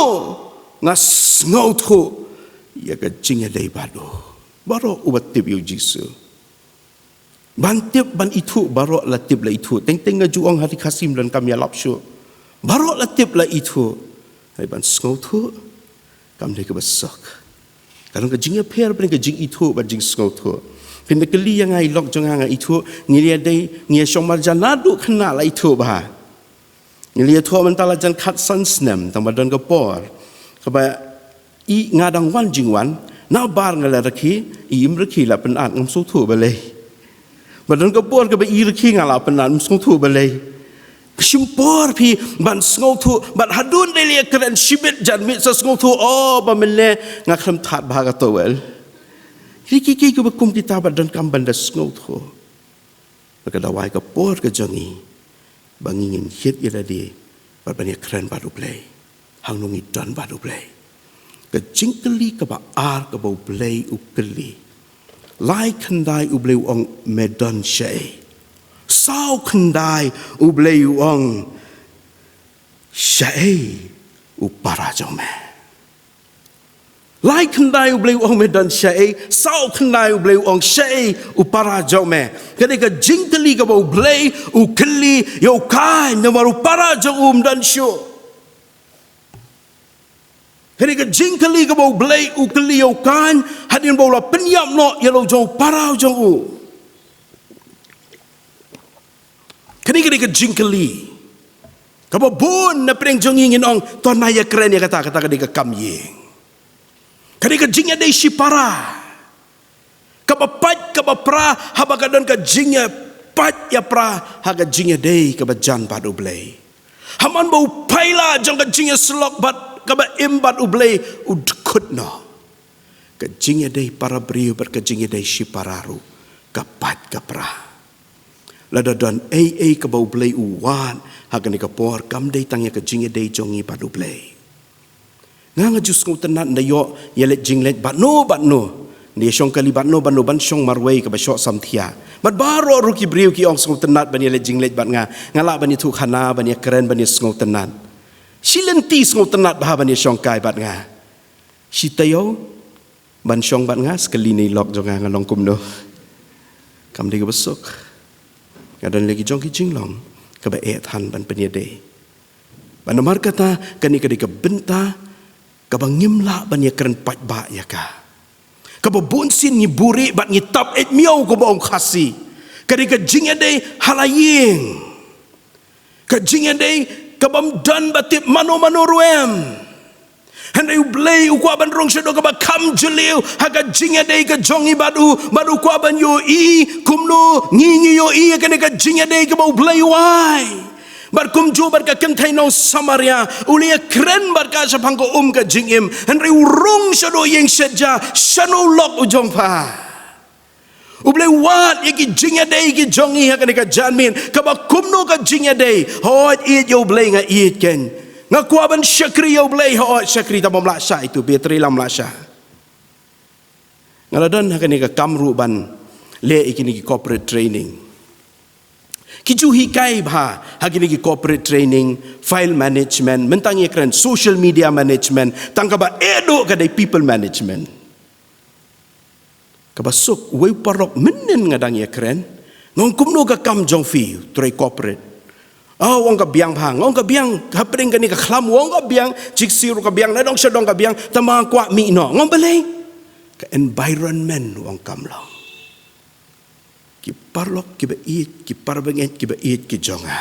nga ngau tho ya ka jingya day bado baro ubat tip yu Jisu ban tip ban itu baro la tip la itu teng teng nga juang hari kasim dan kami alap syu baru latip lah itu, hai ban skau tu, kami dek besok. Kalau kejingnya per, pen kejing itu, ban jing skau tu. Pen keli yang ai lok jong ang itu, ngilia day, ngia syong marjan ladu kena lah itu bah. Ngilia tu mentala jan kat sansnem, tang badan kepor. Kaba i ngadang wan jing wan, na bar ngala reki, i imreki lah penat ngam su tu balai. Badan kepor kaba i reki ngala penat ngam su tu balai. Simpor pi ban ngau tu ban hadun delia keren sibit jan mit sa ngau tu oh ba mele ngakram that bhaga towel ki ko bakum kita badan kam banda ngau tu maka dawai ka por ka jangi bangingin hit ila di barbania keren baru play hang nungi dan baru play ka jingkeli ka ba ar ka ba play ukeli lai khandai ubleu ong medan shay sao kendai ublei uang syai upara jome lai kendai ublei uang medan syai sao kendai ublei uang syai upara jome ketika jingkeli ka bau blei ukeli yo kai namaru para jong dan syo ketika jingkeli ka bau blei ukeli yo kan hadin bau la penyap no yelo jong para jong u Kini ke jingkeli. Kapa bun na preng jongingin ong ton na ya keren ya kata kini ke kamying. Kini ke jingnya dei sipara. Kapa pat kapa pra haba kadon ke jingnya pat ya pra haga jingnya dei kapa jan pad ublei. Haman bau paila jong ke jingnya selok bat kapa imbat ublei udkut no. Ke jingnya dei para beriu ber ke jingnya dei sipararu kapat kapra. Lada dan ke bau blei uwan hagan ni kapor kam dei tangya ke jingye dei jongi padu blei nga jus ngau tenat na yo yelet jinglet bat no ni syong kali bat no ban syong marwei ke ba syok samthia bat baro ruki briu ki ong ngau tenat ban yelet jinglet bat ngala ban tu khana ban ye keren ban ye ngau tenat silenti ngau tenat ba ban ye syong kai bat nga sitayo ban syong bat nga sekali ni lok jonga ngalong kumno kam dei ke besok kadang lagi jong ki jinglong ke ba han ban penyede ban nomor kata kani ke benta ke bang ngimla ban ya keren pat ba ya ka ke ba bunsin ni buri bat ni tap et miau ko ba ong khasi kani ke jingede halaying ke jingede ke bam dan batip mano ruem Handai ublei ukwaban rong shadow kaba kam jeliu haga jingya dei ka jongi badu kwaban yo i kumno ngingi yo i kene ka jingya dei ka ublei wai bar kum jo bar ka kentai no Samaria ulia kren bar ka sapang ko ka jingim handai rong shadow yang seja shano lok ujong pa ublei wat yaki jingya dei ki jongi ha kene ka janmin kaba kumno ka jingya dei hot it yo ublei nga it ken ngakuaban syakri yo blai ho syakri ta mamlasha itu betri lam lasha ngaladon hakani ka kamru ban le ikini ki corporate training kiju hikai bha hakini ki corporate training file management mentang ye kren social media management tangka ba edo ka dai people management Kabasuk wei parok menen ngadang ya keren. Ngong kumno ka kam jong fi tray corporate. Wong ka biang phang, wong ka biang hapring ka ni ka khlam, wong ka biang jiksiru ka biang nadong syadong ka biang tamang kwa mi no. Ngong balay ka environment wong kam long. Ki parlok ki ba eat, ki parbanget ki ba eat ki jonga.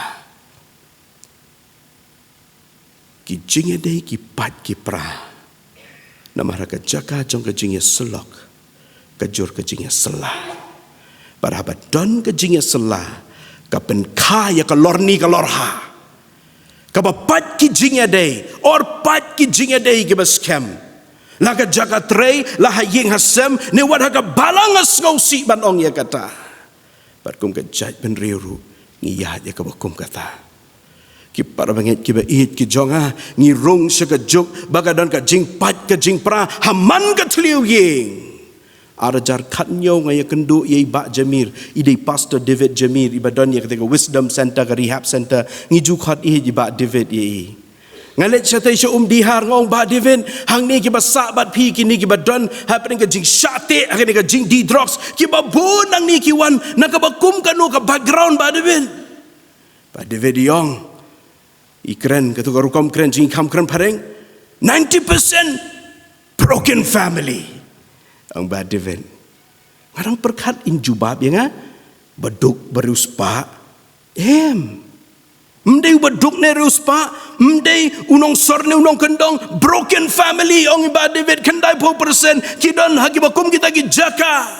Ki jinge dei ki pat ki pra. Namara ka jaka jong ka jinge selok. Kajur ka jinge selah. Parahabat don ka jinge selah. Kapen kaya ka lorni ka lorha. Kapapat ki jinge dei. Or pat ki jinge dei ki ba scam. Laka jaka trei laha ying hasem. Ni wad haka balang as ngausi ban ong ya kata. Barkum ka jaj ben riuru. Ngiyahat ya ka bakum kata. Ki parbanget ki ba eat ki jonga. Ngi rung siya ka juk. Bagadon ka jing pat ka jing pra. Haman ka tliu ying. Arajar katnyo ngaya kendu ye ba Jamir ide Pastor David Jamir ibadon ye ketika Wisdom Center ke Rehab Center ngiju khat ye ba David ye ngalet syate syum dihar ngong ba David hang ni ki ba sabat pi kini ki badon happening ke jing syate ke jing di drugs ki ba bun nang ni ki wan nak ba kum kanu ka background ba David yong ikren ketika rukom kren jing kam kren pareng 90% broken family. Ang ba David ngarang perkat injubab ya nga baduk beruspa mdei baduk ne ruspa mdei unong sorne unong kendong broken family ong ba David kendai 4% kidon hagi bakum kita ki jaka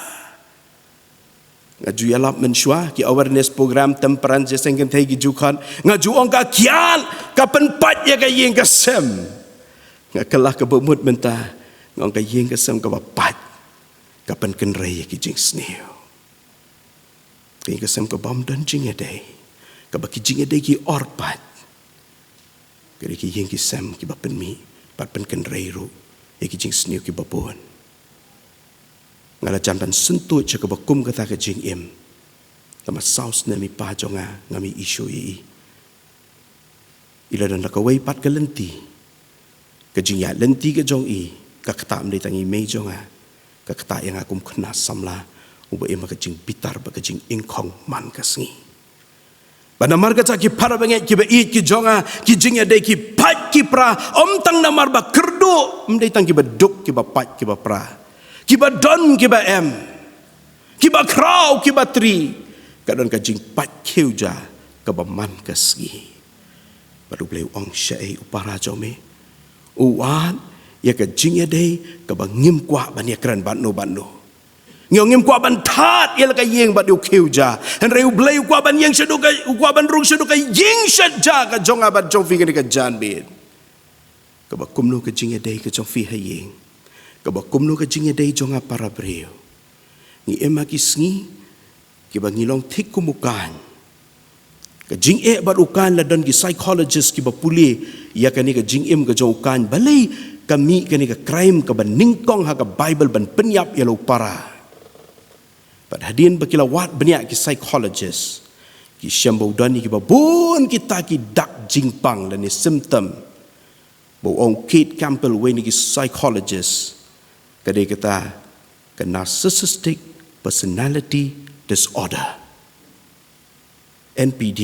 ngaju yalap mensyua ki awareness program temperance sengken thai ki jukan ngaju ong ka kian ka penpat ya ka yeng ka sem ngakalah ka bemut mentah ngong ka yeng ka sem ka bapat kapan kenrai ki jing sneo kini kesem ke bom dan jing edai kabaki jing edai ki orpat kiri ki yeng ki sem ki bapen mi papen kenrai ru ki jing sneo ki babon ngala jamban sentuh je ke bakum kata ke jing im tama saus na mi pa jonga ngami isu yi ila dan lakawai pat ke lenti ke jing ya lenti ke jong i ka kata mdai tangi mei jonga kakata yang akum kena samla uba ema kejing bitar ba kejing ingkong man kasngi bana marga ta ki para banget ki ba eat ki jonga ki jing ya dei ki pat ki pra om tang namar ba kerdu mdei tang ki ba duk ki ba pat ki ba pra ki ba don ki ba em ki ba kraw ki ba tri kadon kejing pat kiu ja ka ba man kasngi baru bleu ong syai upara jome uwan ya ka jing ya dei ka ba ngim kwa ban ya kran ban no ngim kwa ban that ya ka yeng ba du kiu ja han reu blei kwa ban yeng shadu ka kwa ban rung shadu ka yeng shat ja ka jong aban jong fi ka jan bit ka ba kumno ka jing ya dei ka jong fi ha yeng ka ba kumno ka jing ya dei jong a para breu ni ema ki sngi ki ba ngilong thik kumukan ka jing e ba ukan la dan ki psychologist ki ba puli ya ka ni ka jing em ka jong ukan balai kami kini ke crime ke ban ningkong ha ke Bible ban penyap yelo para. Pad hadin bakilawat banyak ki psychologist ki syambau dani ki babun kita ki dak jingpang dan ni symptom. Bo ong Kate Campbell we ni ki psychologist kadai kata ke narcissistic personality disorder. NPD.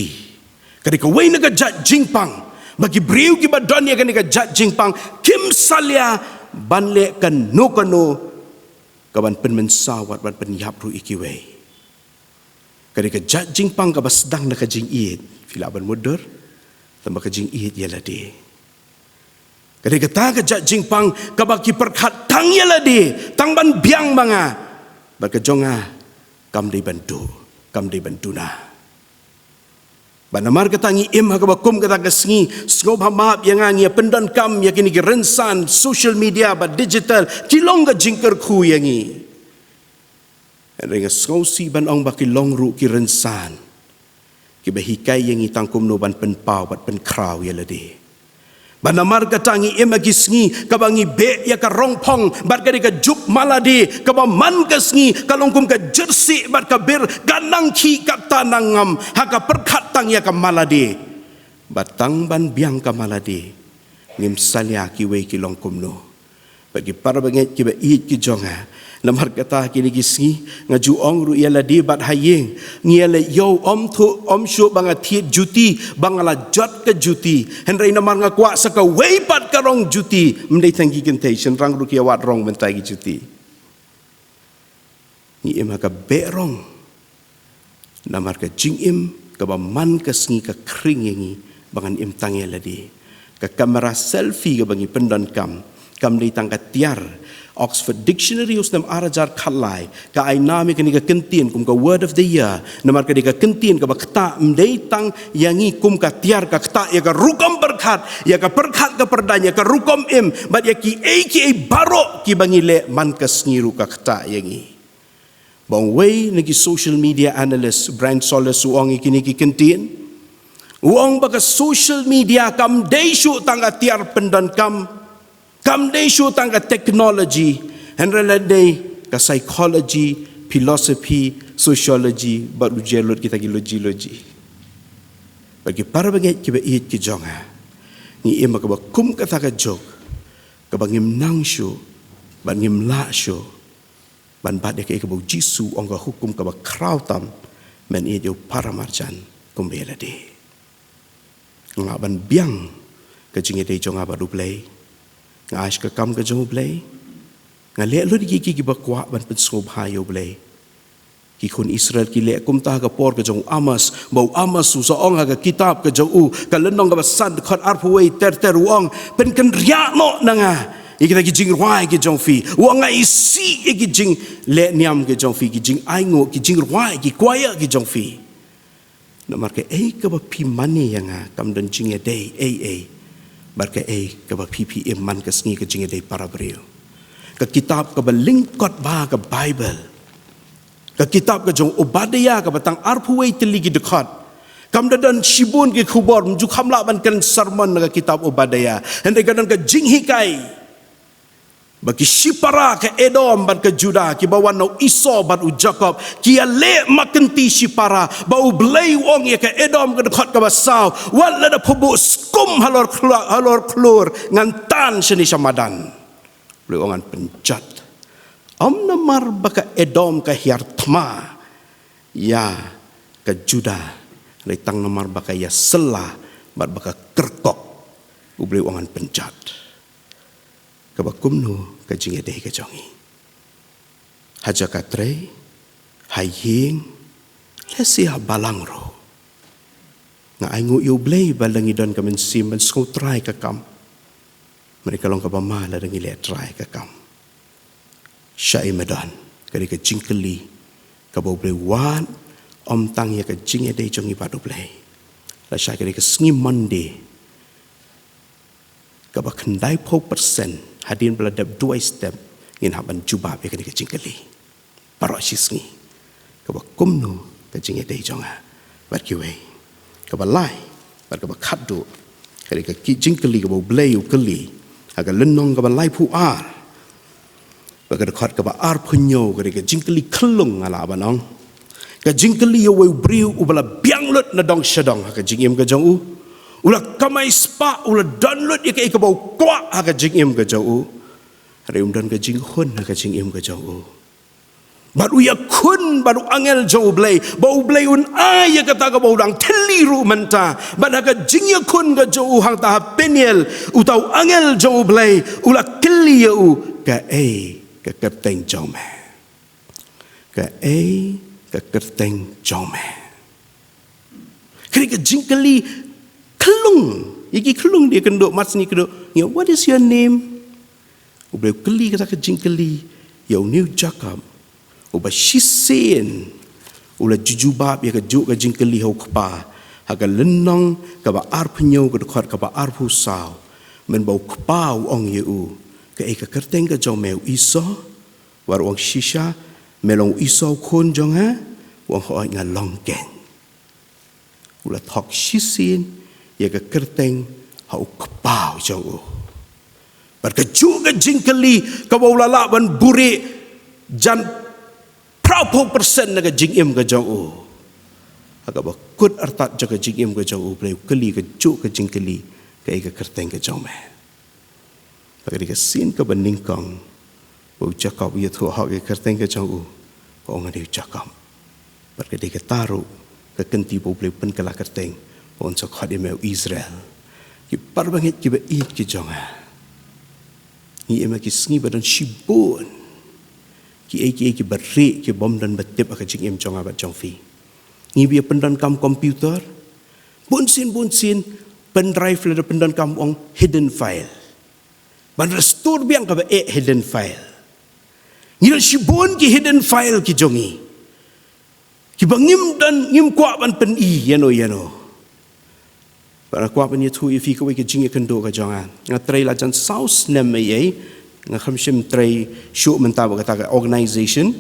Kadai ke we ni ke jat jingpang bagi beriu ki badon ya kan ka jat jingpang kim salia banle kan no kaban pen mensawat ban pen yap ru ikiwe kari ka jat jingpang ka basdang na ka jing id fila ban mudur tambah ka jing id ya ladi kari ka ta ka jat jingpang ka baki perkhat tang ya ladi tang ban biang banga ba ka jonga kam dei bantu na banamar kata ngi im ha bakum kata kesngi sngop hamap yang ngi pendan kam yakini ki rensan social media ba digital kilong ga jingker khu yangi renga skosi ban ong ba kilong ru ki rensan ki bahikai yangi tangkum no ban pen pau bat pen kraw ya lade banamar kata ngi im kisngi ka bangi be ya ka rongpong bat ka juk maladi ka ba man kesngi kalongkum ka jersey bat ka ber ganang ki ka tanangam ha ka perkat tang ya ka maladi batang ban biang ka maladi ngim salya ki we ki longkum no bagi para banget ki ba eat ki jonga Namar kata kini kisni ngaju ong ru ialah di bat hayeng ngiala yo om thu om shu banga thiet juti bangala jot ke juti henry namar ngakwa saka weipat karong juti mendai tanggi kentation rang ru kia wat rong mentai juti ni emaka berong namar ka jingim ka man ka sngi ka kring yengi bangan im tangiala di ka kamera selfie ka bangi pendan kam dei tangka tiar Oxford Dictionary usnam arajar khalai ka ai nami ka ni ka kentien kum ka word of the year namar ka di ka kentien ka bakta mdei tang yangi kum ka tiar ka kta ya ka rukam berkat ya ka perkat ka perdanya ka rukom im bat ya ki barok ki bangile man ka sngiru ka kta yangi bang way nagi social media analyst Brand Solis uang iki ni ki kentien uang baka social media kam dei shu tang ka tiar pendan kam day show tangga technology, hendrala day ka psychology, philosophy, sociology, baru jelot kita logi. Bagi para banget kita iit ki jonga, ni ema ka kum kata ka jok, ka bangim nang show, bangim la show, ban bade ka ikabo jisu ong ka hukum ka krautam, men iit yo para marjan kumbela de. Ngaban biang ka jinge day jonga baru play. Ngais ka kam ka jong blay nga le lo di ki bakwa ban pensob hayo blay ki kun Israel ki le kum ta ka por ka jong amas bau amas su sa ong ka kitab ka jong u ka lenong ka basan khat arpuway ter uang pen kan ria no nanga ikita ki jing rwai ki jong fi uang ngai si ki jing le niam ki jong fi ki jing aingo ki jing rwai ki kwaya ki jong fi namar ka ka ba pi mani yang kam dan jing day barka ka ba PPM man ka sngi ka jinge dei para brio ka kitab ka ba lingkot ba ka Bible ka kitab ka jong Obadiah ka batang arpuway teligi dekat kam dadan shibun ki khubor mju khamla ban kan sermon ka kitab Obadiah hendai kadan ka jing hikai bagi Shipara ke Edom ban ke Judah ki bawan no Esau ban u Jacob ki le makenti Shipara bau blai wong ya ke Edom ke dekat ke basau wala da phubu skum halor klur ngantan seni samadan le ongan penjat namar baka Edom ke hiartma ya ke Judah le tang namar baka ya selah baka kerkok u blai ongan penjat kabakumno ka jinge dei ka jongi haja katre haying lesia balangro nga aingu yo blei balangi don ka mensim men sko try ka kam mereka long ka bama la dangi le try ka kam syai medan kari ka jingkeli ka bo blei wan om tang ya ka jinge dei jongi padu blei la syai kari ka sngi mande ka ba kendai 4% hadin beladap 2 step in haban jubah be kini kecing kali parok sisngi ka ba kumno ka jinge dei jonga bar kiwe ka ba lai bar ka ba khaddu kali ka kijing kali ka ba blei u kali aga lenong ka ba lai pu ar ba ka khat ka ba ar phunyo kali ka jingkali khlung ala banong ka jingkali yo we briu u bala bianglut na dong shadong ka jingim ka jong u ulah kamai spa ulah download ya ke bau kwa ha ka jing im ka jau hari umdan ka jing hun ha ka jing im ka jau baru ya kun baru angel jau blai bau blai un ya kata ka bau dang teliru menta bad ha ka jing ya kun ka jau hang ta peniel utau angel jau blai ulah keli ya u ka ka kerteng jau me ka ka kerteng jau me kri ka jing keli kelung, iki kelung dia kenduk mat sini kenduk. Ya, what is your name? Ubay keli kata kejing keli. Ya new Jacob. Ubay shisen. Ula jujubab ya kejuk kejing keli hau kepa. Haga lenong kaba arpunyau kedekot kaba arpusau. Men bau kepa ong yeu. Ke eka kerteng ke jong meu iso. War ong shisha melong iso kon jong ha. Wong ho ngalong ken. Ula thok shisen ya ke kerteng hau kepau jauh. Berkejuk ke jingkeli ke bau lala ban buri jan berapa persen ke jingim ke jauh. Agak bakut artat jaga jingim ke jauh boleh keli ke juk ke jingkeli ke kerteng ke jauh meh. Bagi ke sin ke beningkong Bau cakap ia tu hak ke kerteng ke jauh. Orang dia cakap. Berkata dia taruh ke kenti bau boleh pen kelah kerteng. Orang cakap dia mau Israel. Ki parbanget ki ba it ki jonga. Ni ema ki sengi badan shibun. Ki berik ki bom dan betip akan jing em jonga bat jong fi. Ni biar pendan kam komputer. Bunsin pendrive le pendan kam ong hidden file. Ban restore biang ka ba hidden file. Ni shibun ki hidden file ki jongi. Ki bangim dan ngim kwa ban pen i yano. Para kuat punya tu ifi kau ikut jingga kendo ke jangan. Ngatrai lah jangan saus nama ye. Ngahamsim trai show mentah kata organisation.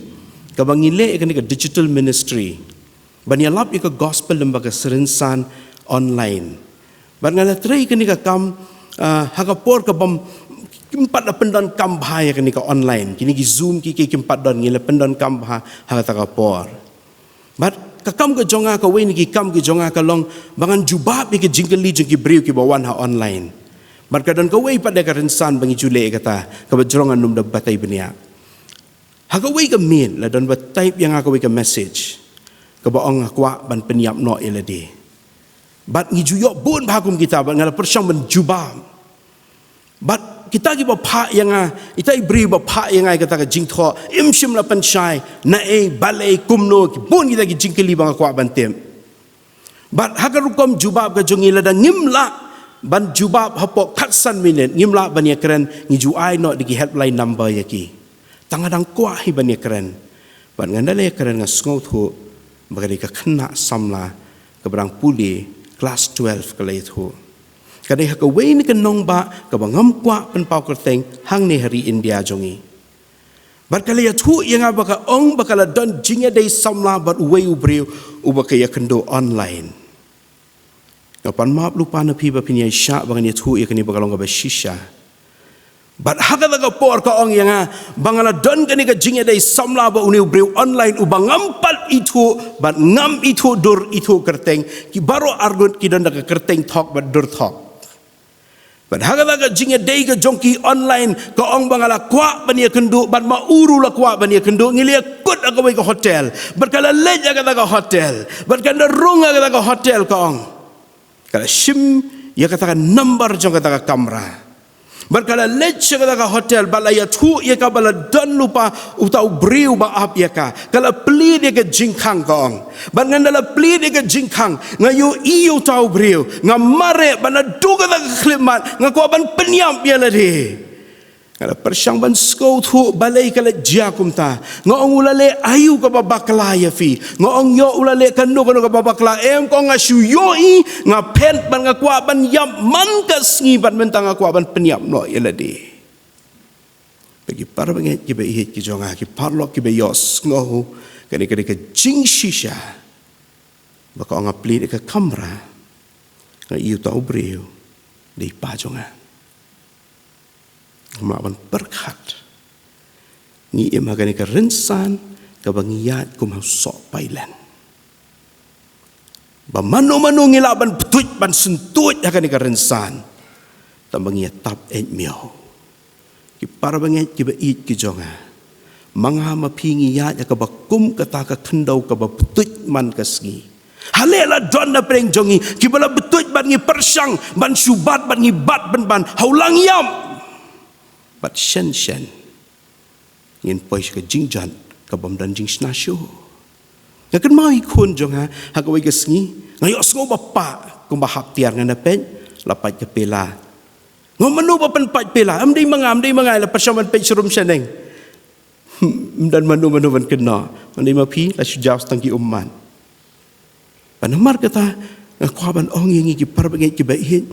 Kabangile ikan ke digital ministry. Banyalap ikut gospel lembaga serensan online. Bangala trai ikan ke kam hagapor ke bom empat pendan kam bahaya ikan ke online. Kini ki zoom ki empat dan ngile pendan kam bahaya hagapor. But kakam ke jonga ka wen ki kam ke jonga ka long bangan jubab ke jingkeli jeng ki briu ki bawan ha online. Markadan ka wei pada ka rensan bangi jule kata ka bajrongan num da batai benia. Ha ka wei ka min la dan bat type yang ka wei ka message. Ka baong akwa ban peniap no elade. Bat ngi juyok bun bakum kita ban ngala persyang ban jubab. Bat kita ki bapa yang ita ibri bapa yang kata ka jingtho imshim la panchai na balai kumno ki bon kita ki jingkeli bang akwa bantem. Bat hagarukom jubab ka jongila dan ngimla ban jubab hapok katsan minit ngimla ban ya keren ngiju ai no di helpline number ya ki. Tangadang kwa hi ban ya keren. Ban ngandale keren ngasngau thu bagari ka kena samla ke berang puli kelas 12 kala itu. Kadai hak away ni kenong ba kabangam kwa penpau kerteng hang ni hari India jongi. Barkali ya tu yang abaka ong bakala don jinga day samla bat uway ubriu ubaka ya kendo online. Kapan maap lupa na piba pinya syak bangan ya tu ya kini bakalong ba shisha. Bat haka daga por ka ong yang bangala don kani ka jinga day samla ba uni ubriu online ubangam pat itu bat ngam itu dur itu kerteng ki baro argut ki don daga kerteng talk bat dur talk. Padahal jingga day ke jongki online ke ong bangala kuat bania kendu ban mauru la kuat bania kendu ngilia kut aku ke hotel berkala lej aga ke hotel berkala rung aga ke hotel ke ong kala sim ya katakan number jong kata kamera berkala lej aga ke hotel balaya tu ya ka bala dan lupa utau briu ba ap ya ka kala pli dia ke jingkang ke ong ban ngandala pli dia ke jingkang ngayu iu tau briu ngamare bana duga ke klimat ngaku ban penyam ya lade kala persyang ban skau tu balai kala jakum ta ngong ulale ayu ka babakla ya fi ngong yo ulale kanu ka babakla em ko ngasu yoi ngapen ban ngaku ban yam man ka sngi ban mentang ngaku ban penyam no ya lade bagi para banget ki be hit ki jonga ki parlok ki be yos ngohu kani ke jing shisha baka nga pli ke kamera nga iu tau breu di pajonga mawan berkat ni emagani ke rensan ke bangiat ku mau sok pailan ba mano ngila ban betuj ban sentut akan ke rensan tambangiat tap et miao ki para banget ki ba it ki jonga mangha mapingi ya ka bakum kata ka kendau ka ba betuj man kasgi halela don na preng jongi ki bala betuj ban ngi persyang ban syubat ban ngi bat ban haulang yam bat shen ngin pois ke jingjan ke bom dan jing snasyo ngakan mau ikun jong ha ka wei gesngi ngayo sngo bapa ku bahap tiar ngana pen lapat ke pela ngomenu ba pen pat pela amdei mangai la persaman pe serum seneng dan manu ban kena andai mapi la sujaus tangki umman panamar kata ngakuaban ong yang ki parbangai ki baik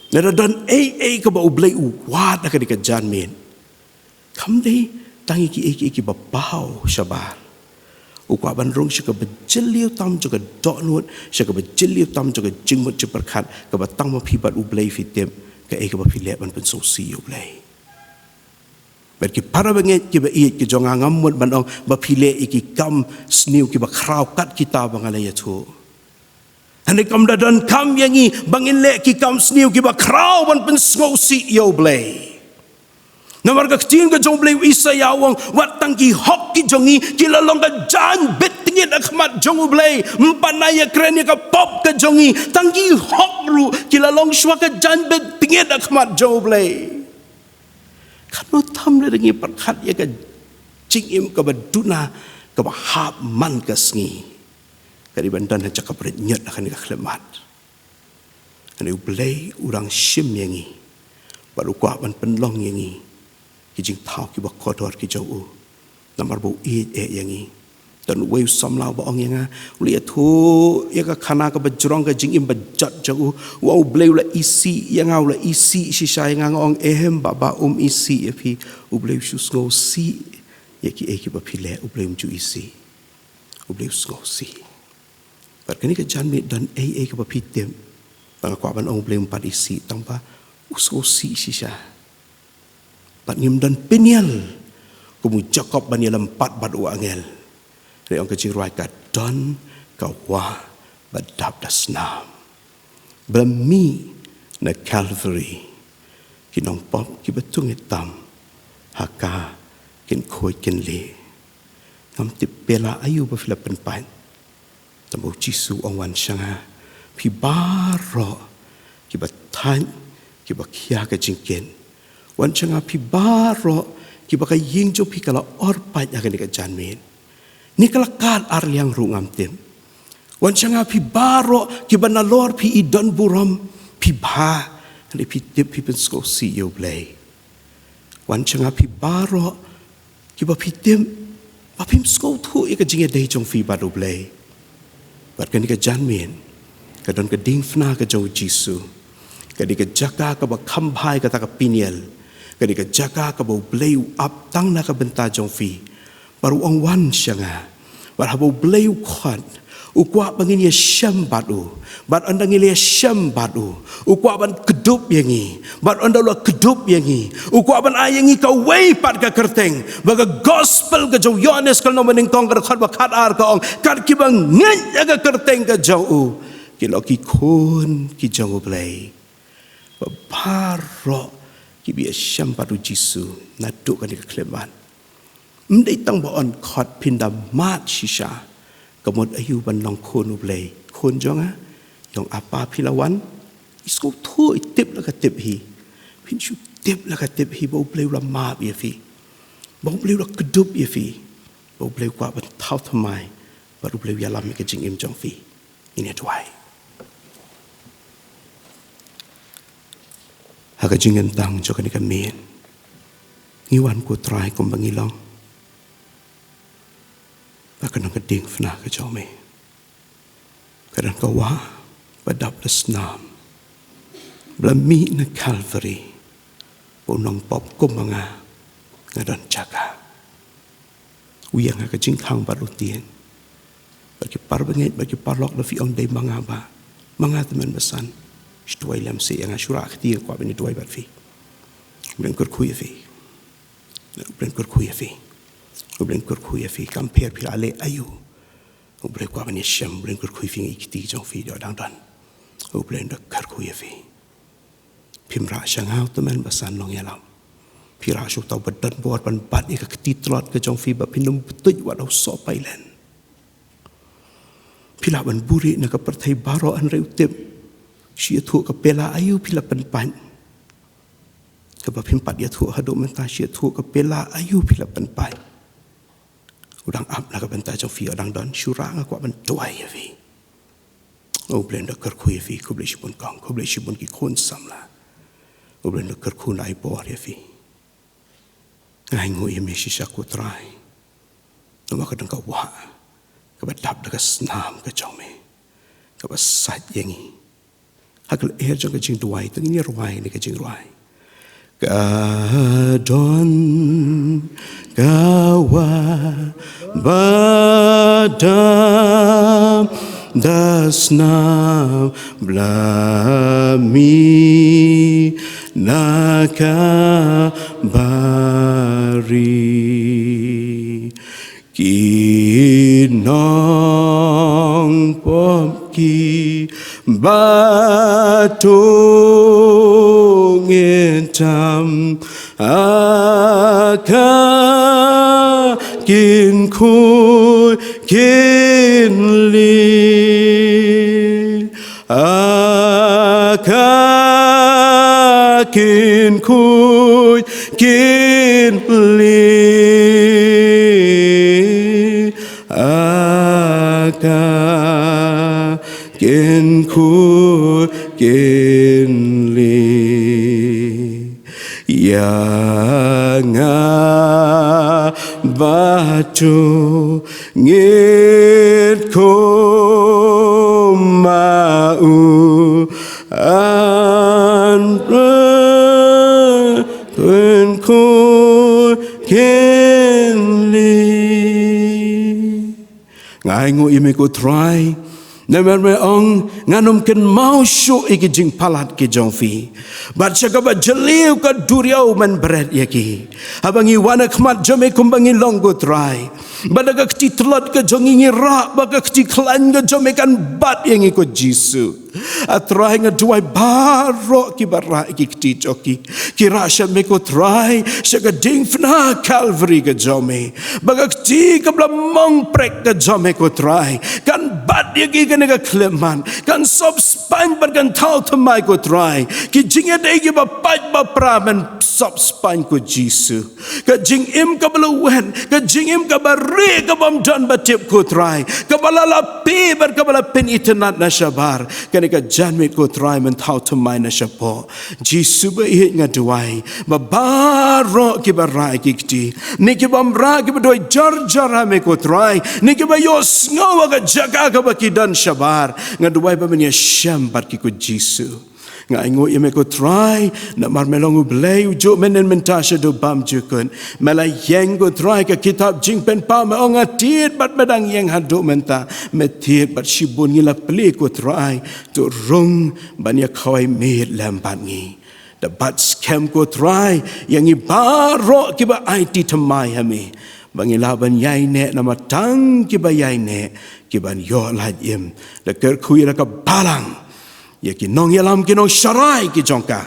nada dan ke ba ublai wat nak di kejan min kam dei tangi ki bapau sabar ukwa ban rong syaka bejeliu tam juga doknut syaka bejeliu tam juga jingmut ceperkat ke batang mapibat ublai fitem ke ba pilek ban pensosi ublai bagi para banget ki ba ki jonga ngamut ban ong ba pilek iki kam sniu ki ba kraukat kita bangalaya tu Hane kam dadan kam yangi bangin le ki kam sniu ki ba kraw ban pen sngosi yo blay. Namar ka kecil ka jong bleu Isaya wong wat tangki hok ki jongi kila long ka jan bet tingit akmat jong bleu mpanaya krenya ka pop ka jongi tangki hok ru kila long shwa ka jan bet tingit akmat jong bleu kanu tham le dengi perkhat ya ka jingim ka baduna ka bahap man ka sngi kari bandan ha cakap nyet akan ka khlemat ane bleu urang shim yangi baru kwa ban penlong yangi kijing thau ki ba kodor ki jau namar bo yangi dan weu samlau ba ong yanga uli thu ya ka khana ka bajrong ka jing im bajat jau wa bleu la isi yang au la isi si sai nga ong ehem ba isi ya phi u bleu shu ngo si ya ki ba phile u bleu ju isi u bleu ngo si par kani ka jan mi dan ka ba phi tem ba kwa ban ong bleu pat isi tangpa usko si sa Pat ngim dan penyal kumu Jakob bani lempat bad angel re ong kecing ruai ka don ka wa badap dasnam bami na Calvary kinong pop ki betung hitam haka kin khoi kin le ngam tip pela ayu ba Philippine pan tambo Jisu ong wan shanga pi baro ki batan ki bakia ka jingken wan changa pi baro ki baka ying jo pi kala orpat akan ka janmen ni kala kal ar yang rungam tem wan changa pi baro ki banalor pi idon buram pi ba ni pi tip pi pensko si yo blay wan changa pi baro ki ba pi tem ba pim sko thu e ka jinge dei jong fi ba do blay bat kan ka janmen ka don ka ding fna ka jo Jisu ka di ka jaka ka ba khambai ka ta ka piniel kadi ka jaga ka bau bleu up tang na ka benta jong fi baru ang wan syanga bar habau bleu khat ukwa bangin ya syam badu bat andang ile syam badu ukwa ban kedup yangi bat andala kedup yangi ukwa ban ayangi ka wei pat ka kerteng baga gospel ka jong Yohanes kal no mening tong ka khat ba khat ar ka ong kar ki bang ngai ka kerteng ka jong kilo ki kun ki jong blei baro kibi syam padu Jisu naduk kan ka kleman mdei tang ba on khot pinda mat shisha kamot ayu ban long khon ublei khon jonga yong apa pilawan isko thu tip la ka tip hi pin shu tip la ka tip hi bo blei la ma bi fi bo blei la kedup ye fi bo blei kwa ban thau thamai baru blei ya lam ka jing im jong fi ini tuai Haka jingan tang jo kan men ngiwan ko try ko bangilong akan ka ding fna ka jo me kadan ka wa badap lesnam blami na Calvary ponong pop ko mga ngadan jaga uyang ka jing khang barutien bagi parbengit bagi parlok lefi on dei mga ba mga teman besan Shtuai lam se yang ashura khti ko abni duai bat fi blen kur khuye fi blen kur khuye fi blen kur khuye fi compare pil ale ayu blen ko abni sham blen kur khuye fi ikti jong fi do dang dan blen da kar khuye fi pimra shangau teman basan long yalam pira shu tau badan bot ban bat ik khti trot ke jong fi ba pinum betuj wa do so pailen pila ban buri na ka perthai baro an reutip Sia thu ka pela ayu pila penpan. Ka pimpat dia thu hadu menta sia thu ka pela ayu pila penpan. Udang ap na ka benta jong fi udang don syura nga kwa ban tuai ya fi. O blenda kar khu ya fi ko ble shibun kang ko ble shibun ki khon samla. O blenda kar khu nai por ya fi. Ngai ngo ya me shisha ko trai. No ma ka dang ka wa. Ka ba dap da ka snam ka jong me. Ka ba sat yangi. Hakal jong ka jing duai tang ni ruai ni ka jing ruai ka don ka wa badam dasna blami naka bari kinong pomki batung etam กินคุยกินลีกินคุยกินลีกินคุยกินลีyang batu ngit ko mau an kun ko kenli ngai ngu ime ko try Namun mereka nganum ken mau syuk iki jing palat ke jongfi. Baca kaba jeliu ka duriau man berat yaki. Abangi wana khmat jome kumbangi longgo try. Badaga kti telot ke jongi ngirak baga kti klan ke jome kan bat yang ikut Jisu. Atrai ngaduai barok ki barak iki kti joki. Kira syat meko try syaga ding fna Calvary ke jome. Baga kti kabla mong prek ke jome ko try. Kan bat yaki nega kleman kan sob span kan tau temai ko try ki jinga dei ki ba pat ba pramen sob span ko Jisu ka jing im ka balawen ka jing im ka bare ka bam dan batip ko try ka balala pe bar ka bala pen itnat na shabar kan ka janmit ko try men tau temai na shapo Jisu ba hit ngaduai ba baro ki barai ki kti ni ki bam ra ki doi jar jar me ko try ni ki ba yo sngawa ka jaga ka ba ki dan shabar ngaduai ba menya shambat ki ko Jisu ngai ngo yeme ko try na mar melongu blei ujo menen mentasha do bam jukun mela yeng ko try ka kitab jing pen pa ma onga tiet bat medang yeng hadu menta metiet bat shibun ngila ple ko try to rung banya khawai me lambat ngi the bat scam ko try yang i baro ki ba IT tamai hami bangilaban yai ne nama tang ki ba yai ne ki ban yo la yem da ker kui la ka balang ya ki nong yalam ki nong sharai ki jongka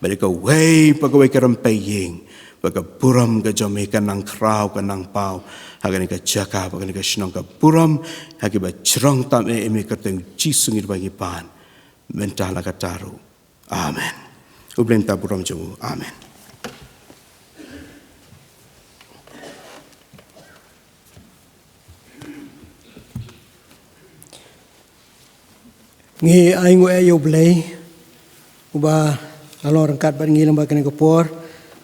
mereka wei pagawai ka rampai yeng paga puram ka jome ka nang krau ka nang pau hagani ka jaka hagani ka shnong ka puram hagi ba chrong tam e emi ka teng Jisu ngir bagi pan mentala ka taru amen ublen ta puram jomu amen ngi aingu ayo blei uba alor angkat bat ngi lamba kene kopor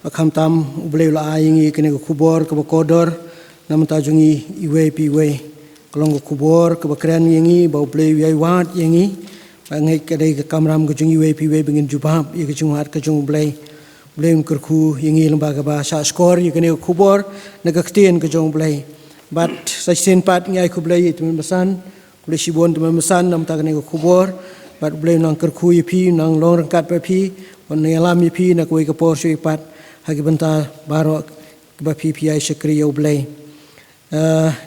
bakam tam ublei la aingi kene kubor ke kodor nam ta jungi iwe piwe kolong kubor ke bakren yengi ba ublei yai wat yengi bangai kedai ke kamram ke jungi iwe piwe bengin jubab ye ke junghat ke jung ublei ublei kerku yengi lamba ke ba sha skor ye kene kubor naga ktien ke jung ublei bat sa sen pat ngai kublei itu mesan boleh sibon teman mesan nam tak kena kubur, bat boleh nang kerku ipi nang long rangkat papi, on ngalam ipi nak koi kapor sui pat hagi benta baro kebapi pi ai sekri yo boleh,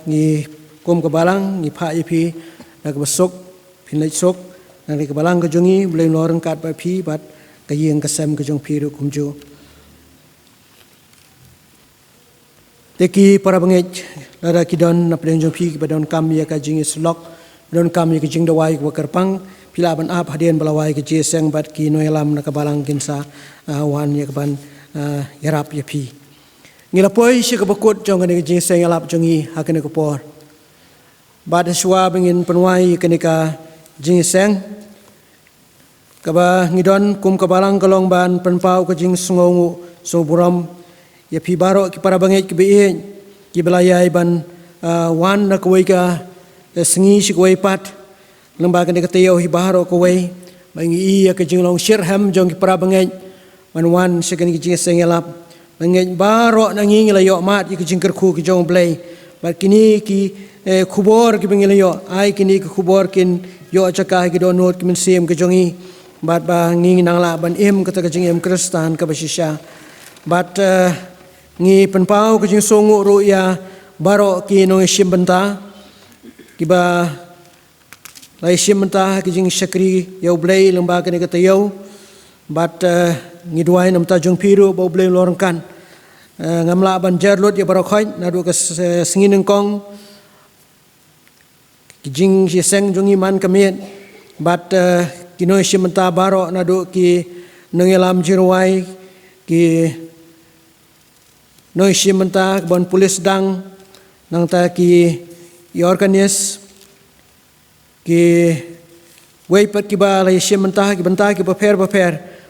ni kom kebalang ni pak ipi nak besok pinai sok nak kebalang kejongi boleh long rangkat papi bat kayeng kesem kejong piru kumju. Teki para bangit lara kidon na penjong pi kepada on kami ya kajing islok don kami ke jing dawai ke kerpang pila ban ap hadian balawai ke jeseng bat ki noelam na kabalang kinsa wan ya kaban yarap ya pi ngila poi si ke bakut jong ke jeseng yarap jongi hakene ke por bad suwa bengin penwai ke ka jeseng kaba ngidon kum kabalang kalong ban penpau ke jing sungongu so buram ya pi baro ki para bangit ke be ki belayai ban wan na kuai ka sengi si kuai pat lembaga ni kateo hi baharo kuai bangi iya ke jinglong shirham jong ki para bangit manwan sekan ki jing sengelap bangit baro nangi ngelayo mat ki jing kerku ki jong blai bat kini ki kubor ki bangelayo ai kini ki kubor kin yo chaka ki donot ki min sim ki jongi bat ba ngi nangla ban em kata ka jing em kristan ka basisha bat ngi penpau ke jing songu ru ya baro ki no shim benta kiba lai shim benta ke jing shakri yo blai lembaga ni kata yo bat ngi duai nam ta jong piru bo blai lorangkan ngamla ban jarlut ya barokhoy na du ka singin kong kijing si seng jongi man kamiet bat kinoi shimenta baro na du ki nengelam jirwai ki noi shimenta bon pulis dang nang ta ki organis ki wei pat ki ba lai shimenta ki banta ki paper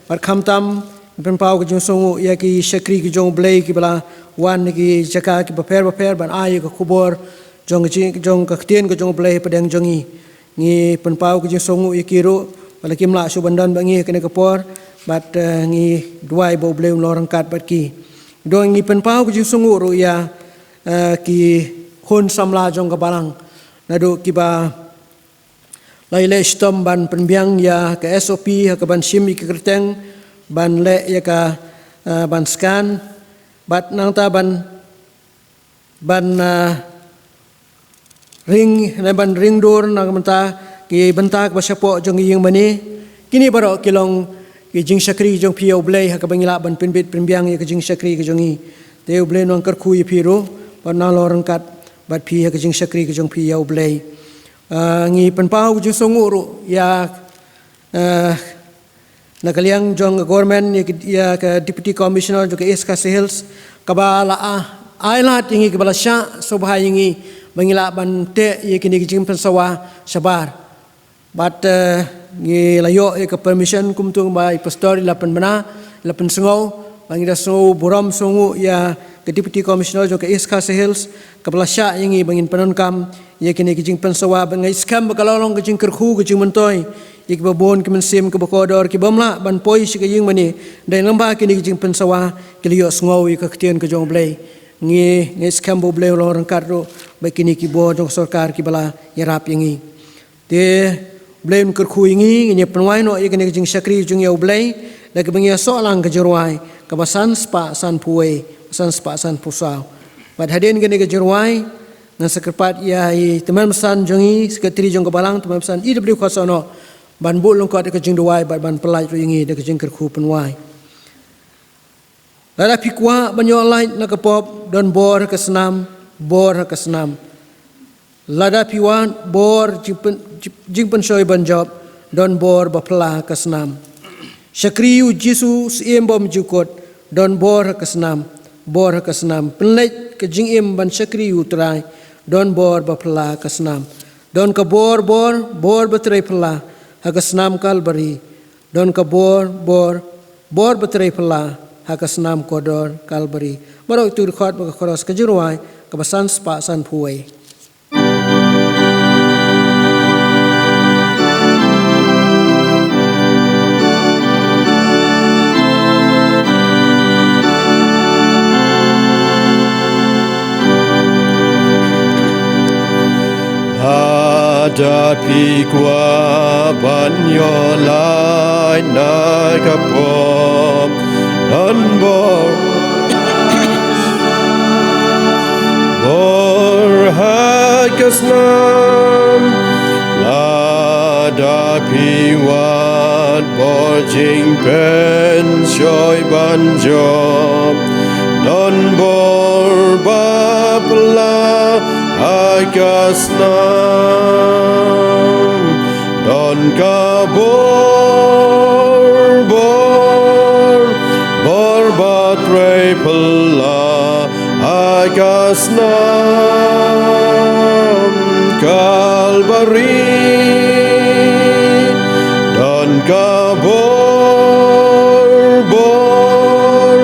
par khamtam pen pau ki jong songu ya ki shakri ki jong blai ki bala wan ki jaka ki paper ban ai ko kubor jong ka ktien ko jong blai padang jongi ngi pen pau ki jong songu ya ki ro bala ki mla su bandan bangi kene kapor bat ngi duai bo blai lorang kat bat ki do ngi pen pau ki jong songu ro ya ki khon samla jong ka balang na do ki ba lai le stom ban penbiang ya ka SOP ka ban sim ki kerteng ban le ya ka ban scan bat nang ta ban ring na ban ring door nang menta ki bentak ba sapo jong ying mani kini baro kilong ki jing sakri jong pio blai ha ka bangila ban pinbit penbiang ya ka jing sakri ka jongi teu blai nong kar khu yi piro ban na lorang kat bat pi ha ka jing sakri ka jong pio blai ngi pen pau jong songuru ya nakaliang jong government ya ka deputy commissioner jong SK Hills kabala aila tingi kabala sha sobha yingi bangila ban te ye kini jing pensawa sabar bat ngi layo e ka permission kumtung bai pastor lapan mana lapan sengau bangida so boram songu ya ka deputy commissioner jong SK Hills kabala sha yingi bangin panonkam ye kini jing pensawa bangai skam bakalong ka jing kerkhu ka jing mentoy ik babon ki mensim ke bakodor ki bamla ban poi si ka ying mani dai lamba ki jing pensawa ki liyo sngowi ka ktien ka jong blai ngi skam bo blai lorang karro ba kini ki bo jong sarkar ki bala yarap yingi te blai ker khu yingi ngi penwai no ye kini jing sakri jong yau blai da ki bangia so lang ka jorwai ka basan spa san puwe san spa san pusau bad hadin kini ka jorwai na sekerpat ya teman pesan jongi sekretari jong kabalang teman pesan IW Khosono ban bul longkot de kejing duai ban pelai ringi de kejing kerku penwai lada pikwa banyo lai na kapop don bor ke senam lada piwan bor jing pen soy ban job don bor bapla ke senam syakriu jisu siem bom jukot don bor ke senam penlej kejing im ban syakriu trai don bor bapla ke senam don ke bor betrai pela haka senam Kalbari don ka bor betrai pela haka senam kodor Kalbari baru itu record baka koros ka jirwai ka basan spa san puwe Hadapi kwa banyolai na kapom non bor hakasnam hadapi wat borjing pen shoy banjom non bor bapla hakasnam don kabor bor batre pela hakasnam Kalbari don kabor bor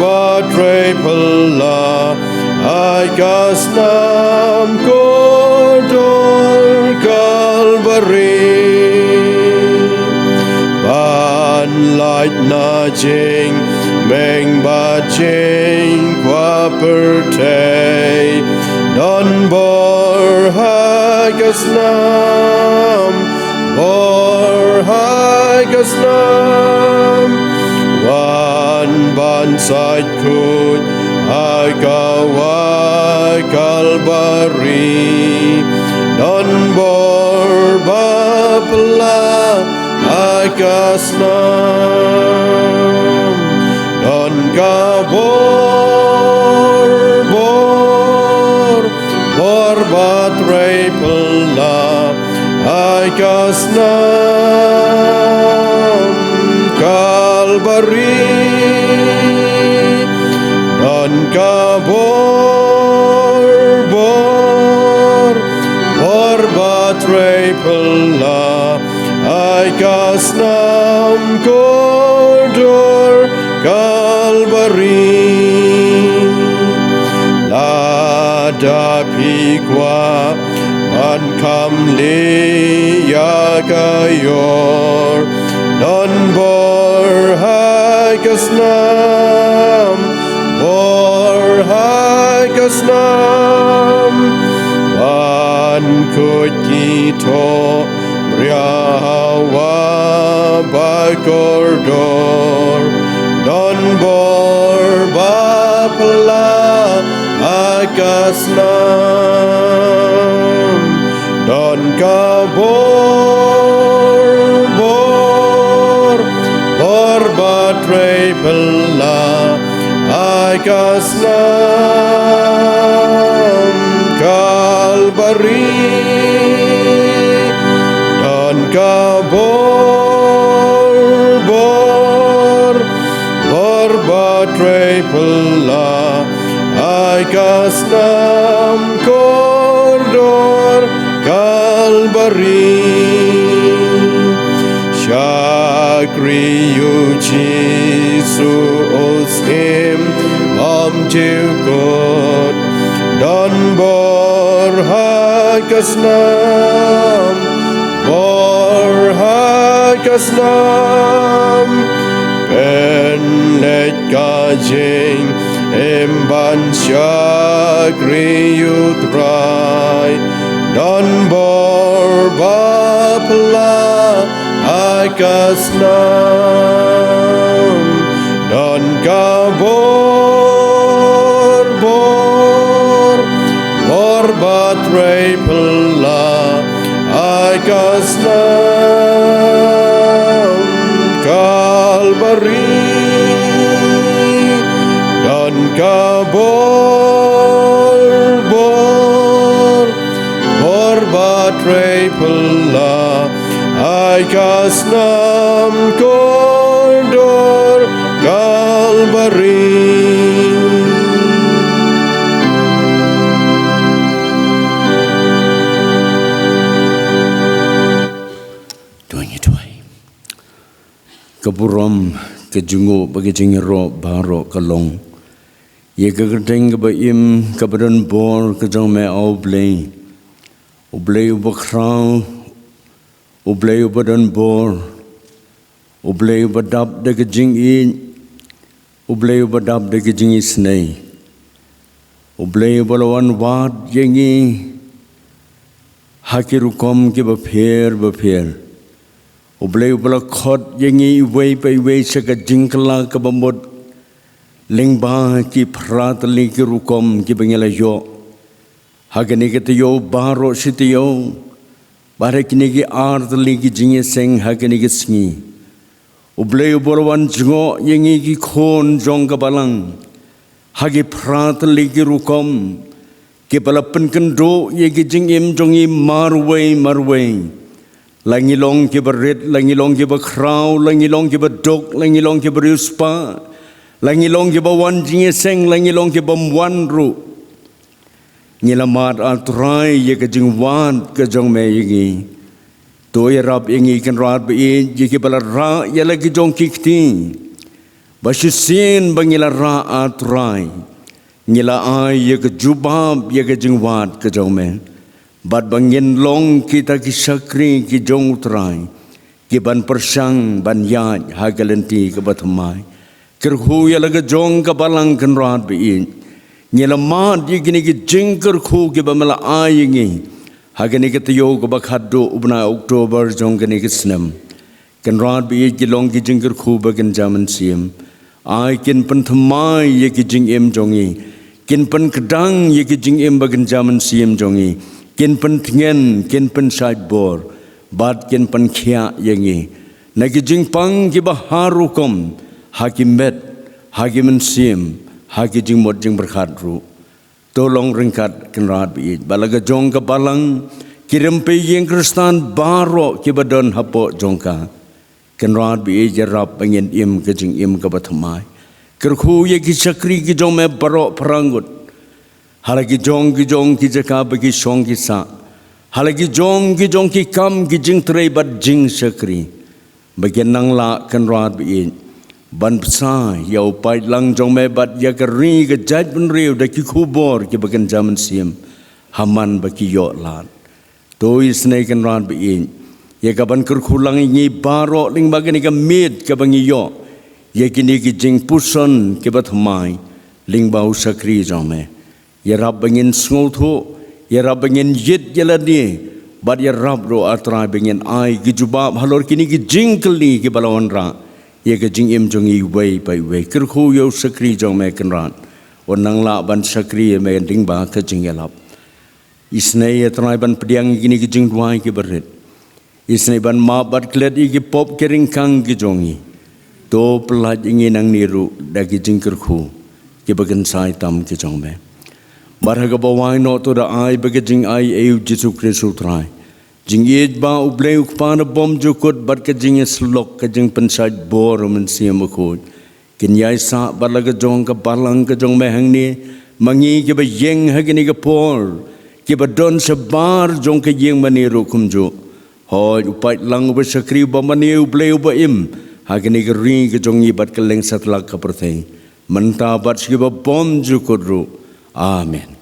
batre pela hakasnam kodor Kalbari ban light na jing meng ba jing kwa pertei don bor hakasnam wan ban side kut agawa Kalbari don bor bapla hakasnam don kabor bor batrei pela kasnam Kalbari dan kabor bor batrei pela kasnam Kodor Kalbari Lada Pigwa An Kamle Yagayor Non Bor Hagasnam An Kutito Briawa Bagordor Don Bor Bapla Agasnam Don Kabor Batrei Pela Agasnam Kalbari Don Kabor Batrei Pela Agasnam Kodor Kalbari Shakri Yujisu Oskim Jilkot Don Bor Hagasnam Ben Let Gajing Emban Shakri Yutrai Don Bor Bapla Hagasnam Don Kabor Batrei Pela Hagasnam Kalbari Don Kabor Batrei Pela Hagasnam Kodor Kalbari Kapuram kejungu bagi jingiro baro kalong. Ye kagerdeng kebaim kabadan bor kejong me oblay. Oblay ubakrau, oblay ubadan bor, oblay ubadap de kejing in, oblay ubadap de kejing isnay. Oblay ubalawan wad yengi hakirukom ke bapher. Oblay ubala khot yengi way by way saka jingkala kabamod lingba ki pratali ki rukom ki bangela yo hagani ke yo baro sitiyo bare kini ki artali ki jinge seng hagani ki sngi Oblay ubalawan jingo yengi ki khon jong kabalang hagi pratali ki rukom ki balapan kendo ye ki jingim jongi marway Langilong ke berit, langilong ke bekrau, langilong ke bedok, langilong ke beruspa, langilong ke bawan jingeseng, langilong ke bamwan ru. Ngilamat altrai ye ke jingwan ke jong me yengi. Toy rap yengi kan rat be ye ke balara ye lagi jong kikti. Basusin bangila ra altrai. Ngila ai ye ke jubab ye ke jingwan ke jong me. Bad bangin long kita ki sakri ki jong utrai ki ban persang ban yaj hagalenti ke batumai kerhu ya laga jong ka balang kan rat bi nyela mat ye gini ki jingker khu ki bamala ayingi hagani ke tiyo ko bakhaddo ubna Oktober jong gani ki snam kan rat bi ki long ki jingker khu bagan jaman sim ai kin pan thamai ye ki jing em jongi kin pan kedang ye ki jing em bagan jaman sim jongi kin pen tingen, kin pen sideboard, bad kin pen kia yengi. Nagi jingpang ki baharukom, hakimet, hagi mensim hagi jing mod jing berkat ru tolong ringkat kenrat bi balaga jong ka balang kirim pe yang kristan baro ki badon hapo jongka kenrat bi jarap pengen im ke jing im ka bathamai kerkhu ye ki chakri ki jong me baro prangut halagi jong ki jaka bagi song ki sa halagi jong ki kam ki jing trei bat jing chakri bagian nang la kenrat bi ban psa yau pai lang jong me bat ya keri ke jaj ben riu da ki khubor ki bagan zaman sim haman baki yo lat to isne kan ran bi ya ka ban ker khulang ni baro ling bagan ka mit ka bangi yo ya kini ki jing puson ki bat mai ling bau sakri jong me ya rab bangin sngo tho ya rab bangin yit yalani bat ya rab ro atra bangin ai ki jubab halor kini ki jing kli ki balawan ra ye ka jing im jong i wei pai wei ker khu yo sakri jong me kan ran on nang la ban sakri me ding ba ka jing elap isne ye trai ban pediang gini ki jing duai ki berit isne ban ma bat klet i ki pop kering kang ki jong i to pelaj ingi nang niru da ki jing ker khu ki bagan sai tam ki jong me barhaga bawai no to da ai ba ki jing ai eu jisu kristu trai jingit ba ublei ukpana bom jukut bat ka jing slok ka jing pensaj bor men siam ko kinyai sa balaga jong ka balang ka jong me hang ni mangi ke ba yeng hagini ka por ke ba don sabar jong ka yeng mani ro kumjo hoi upai lang ba sakri ba mani ublei ba im hagini ka ring ka jong i bat ka leng satlak ka perthei menta bat ski ba bom jukut ro amen.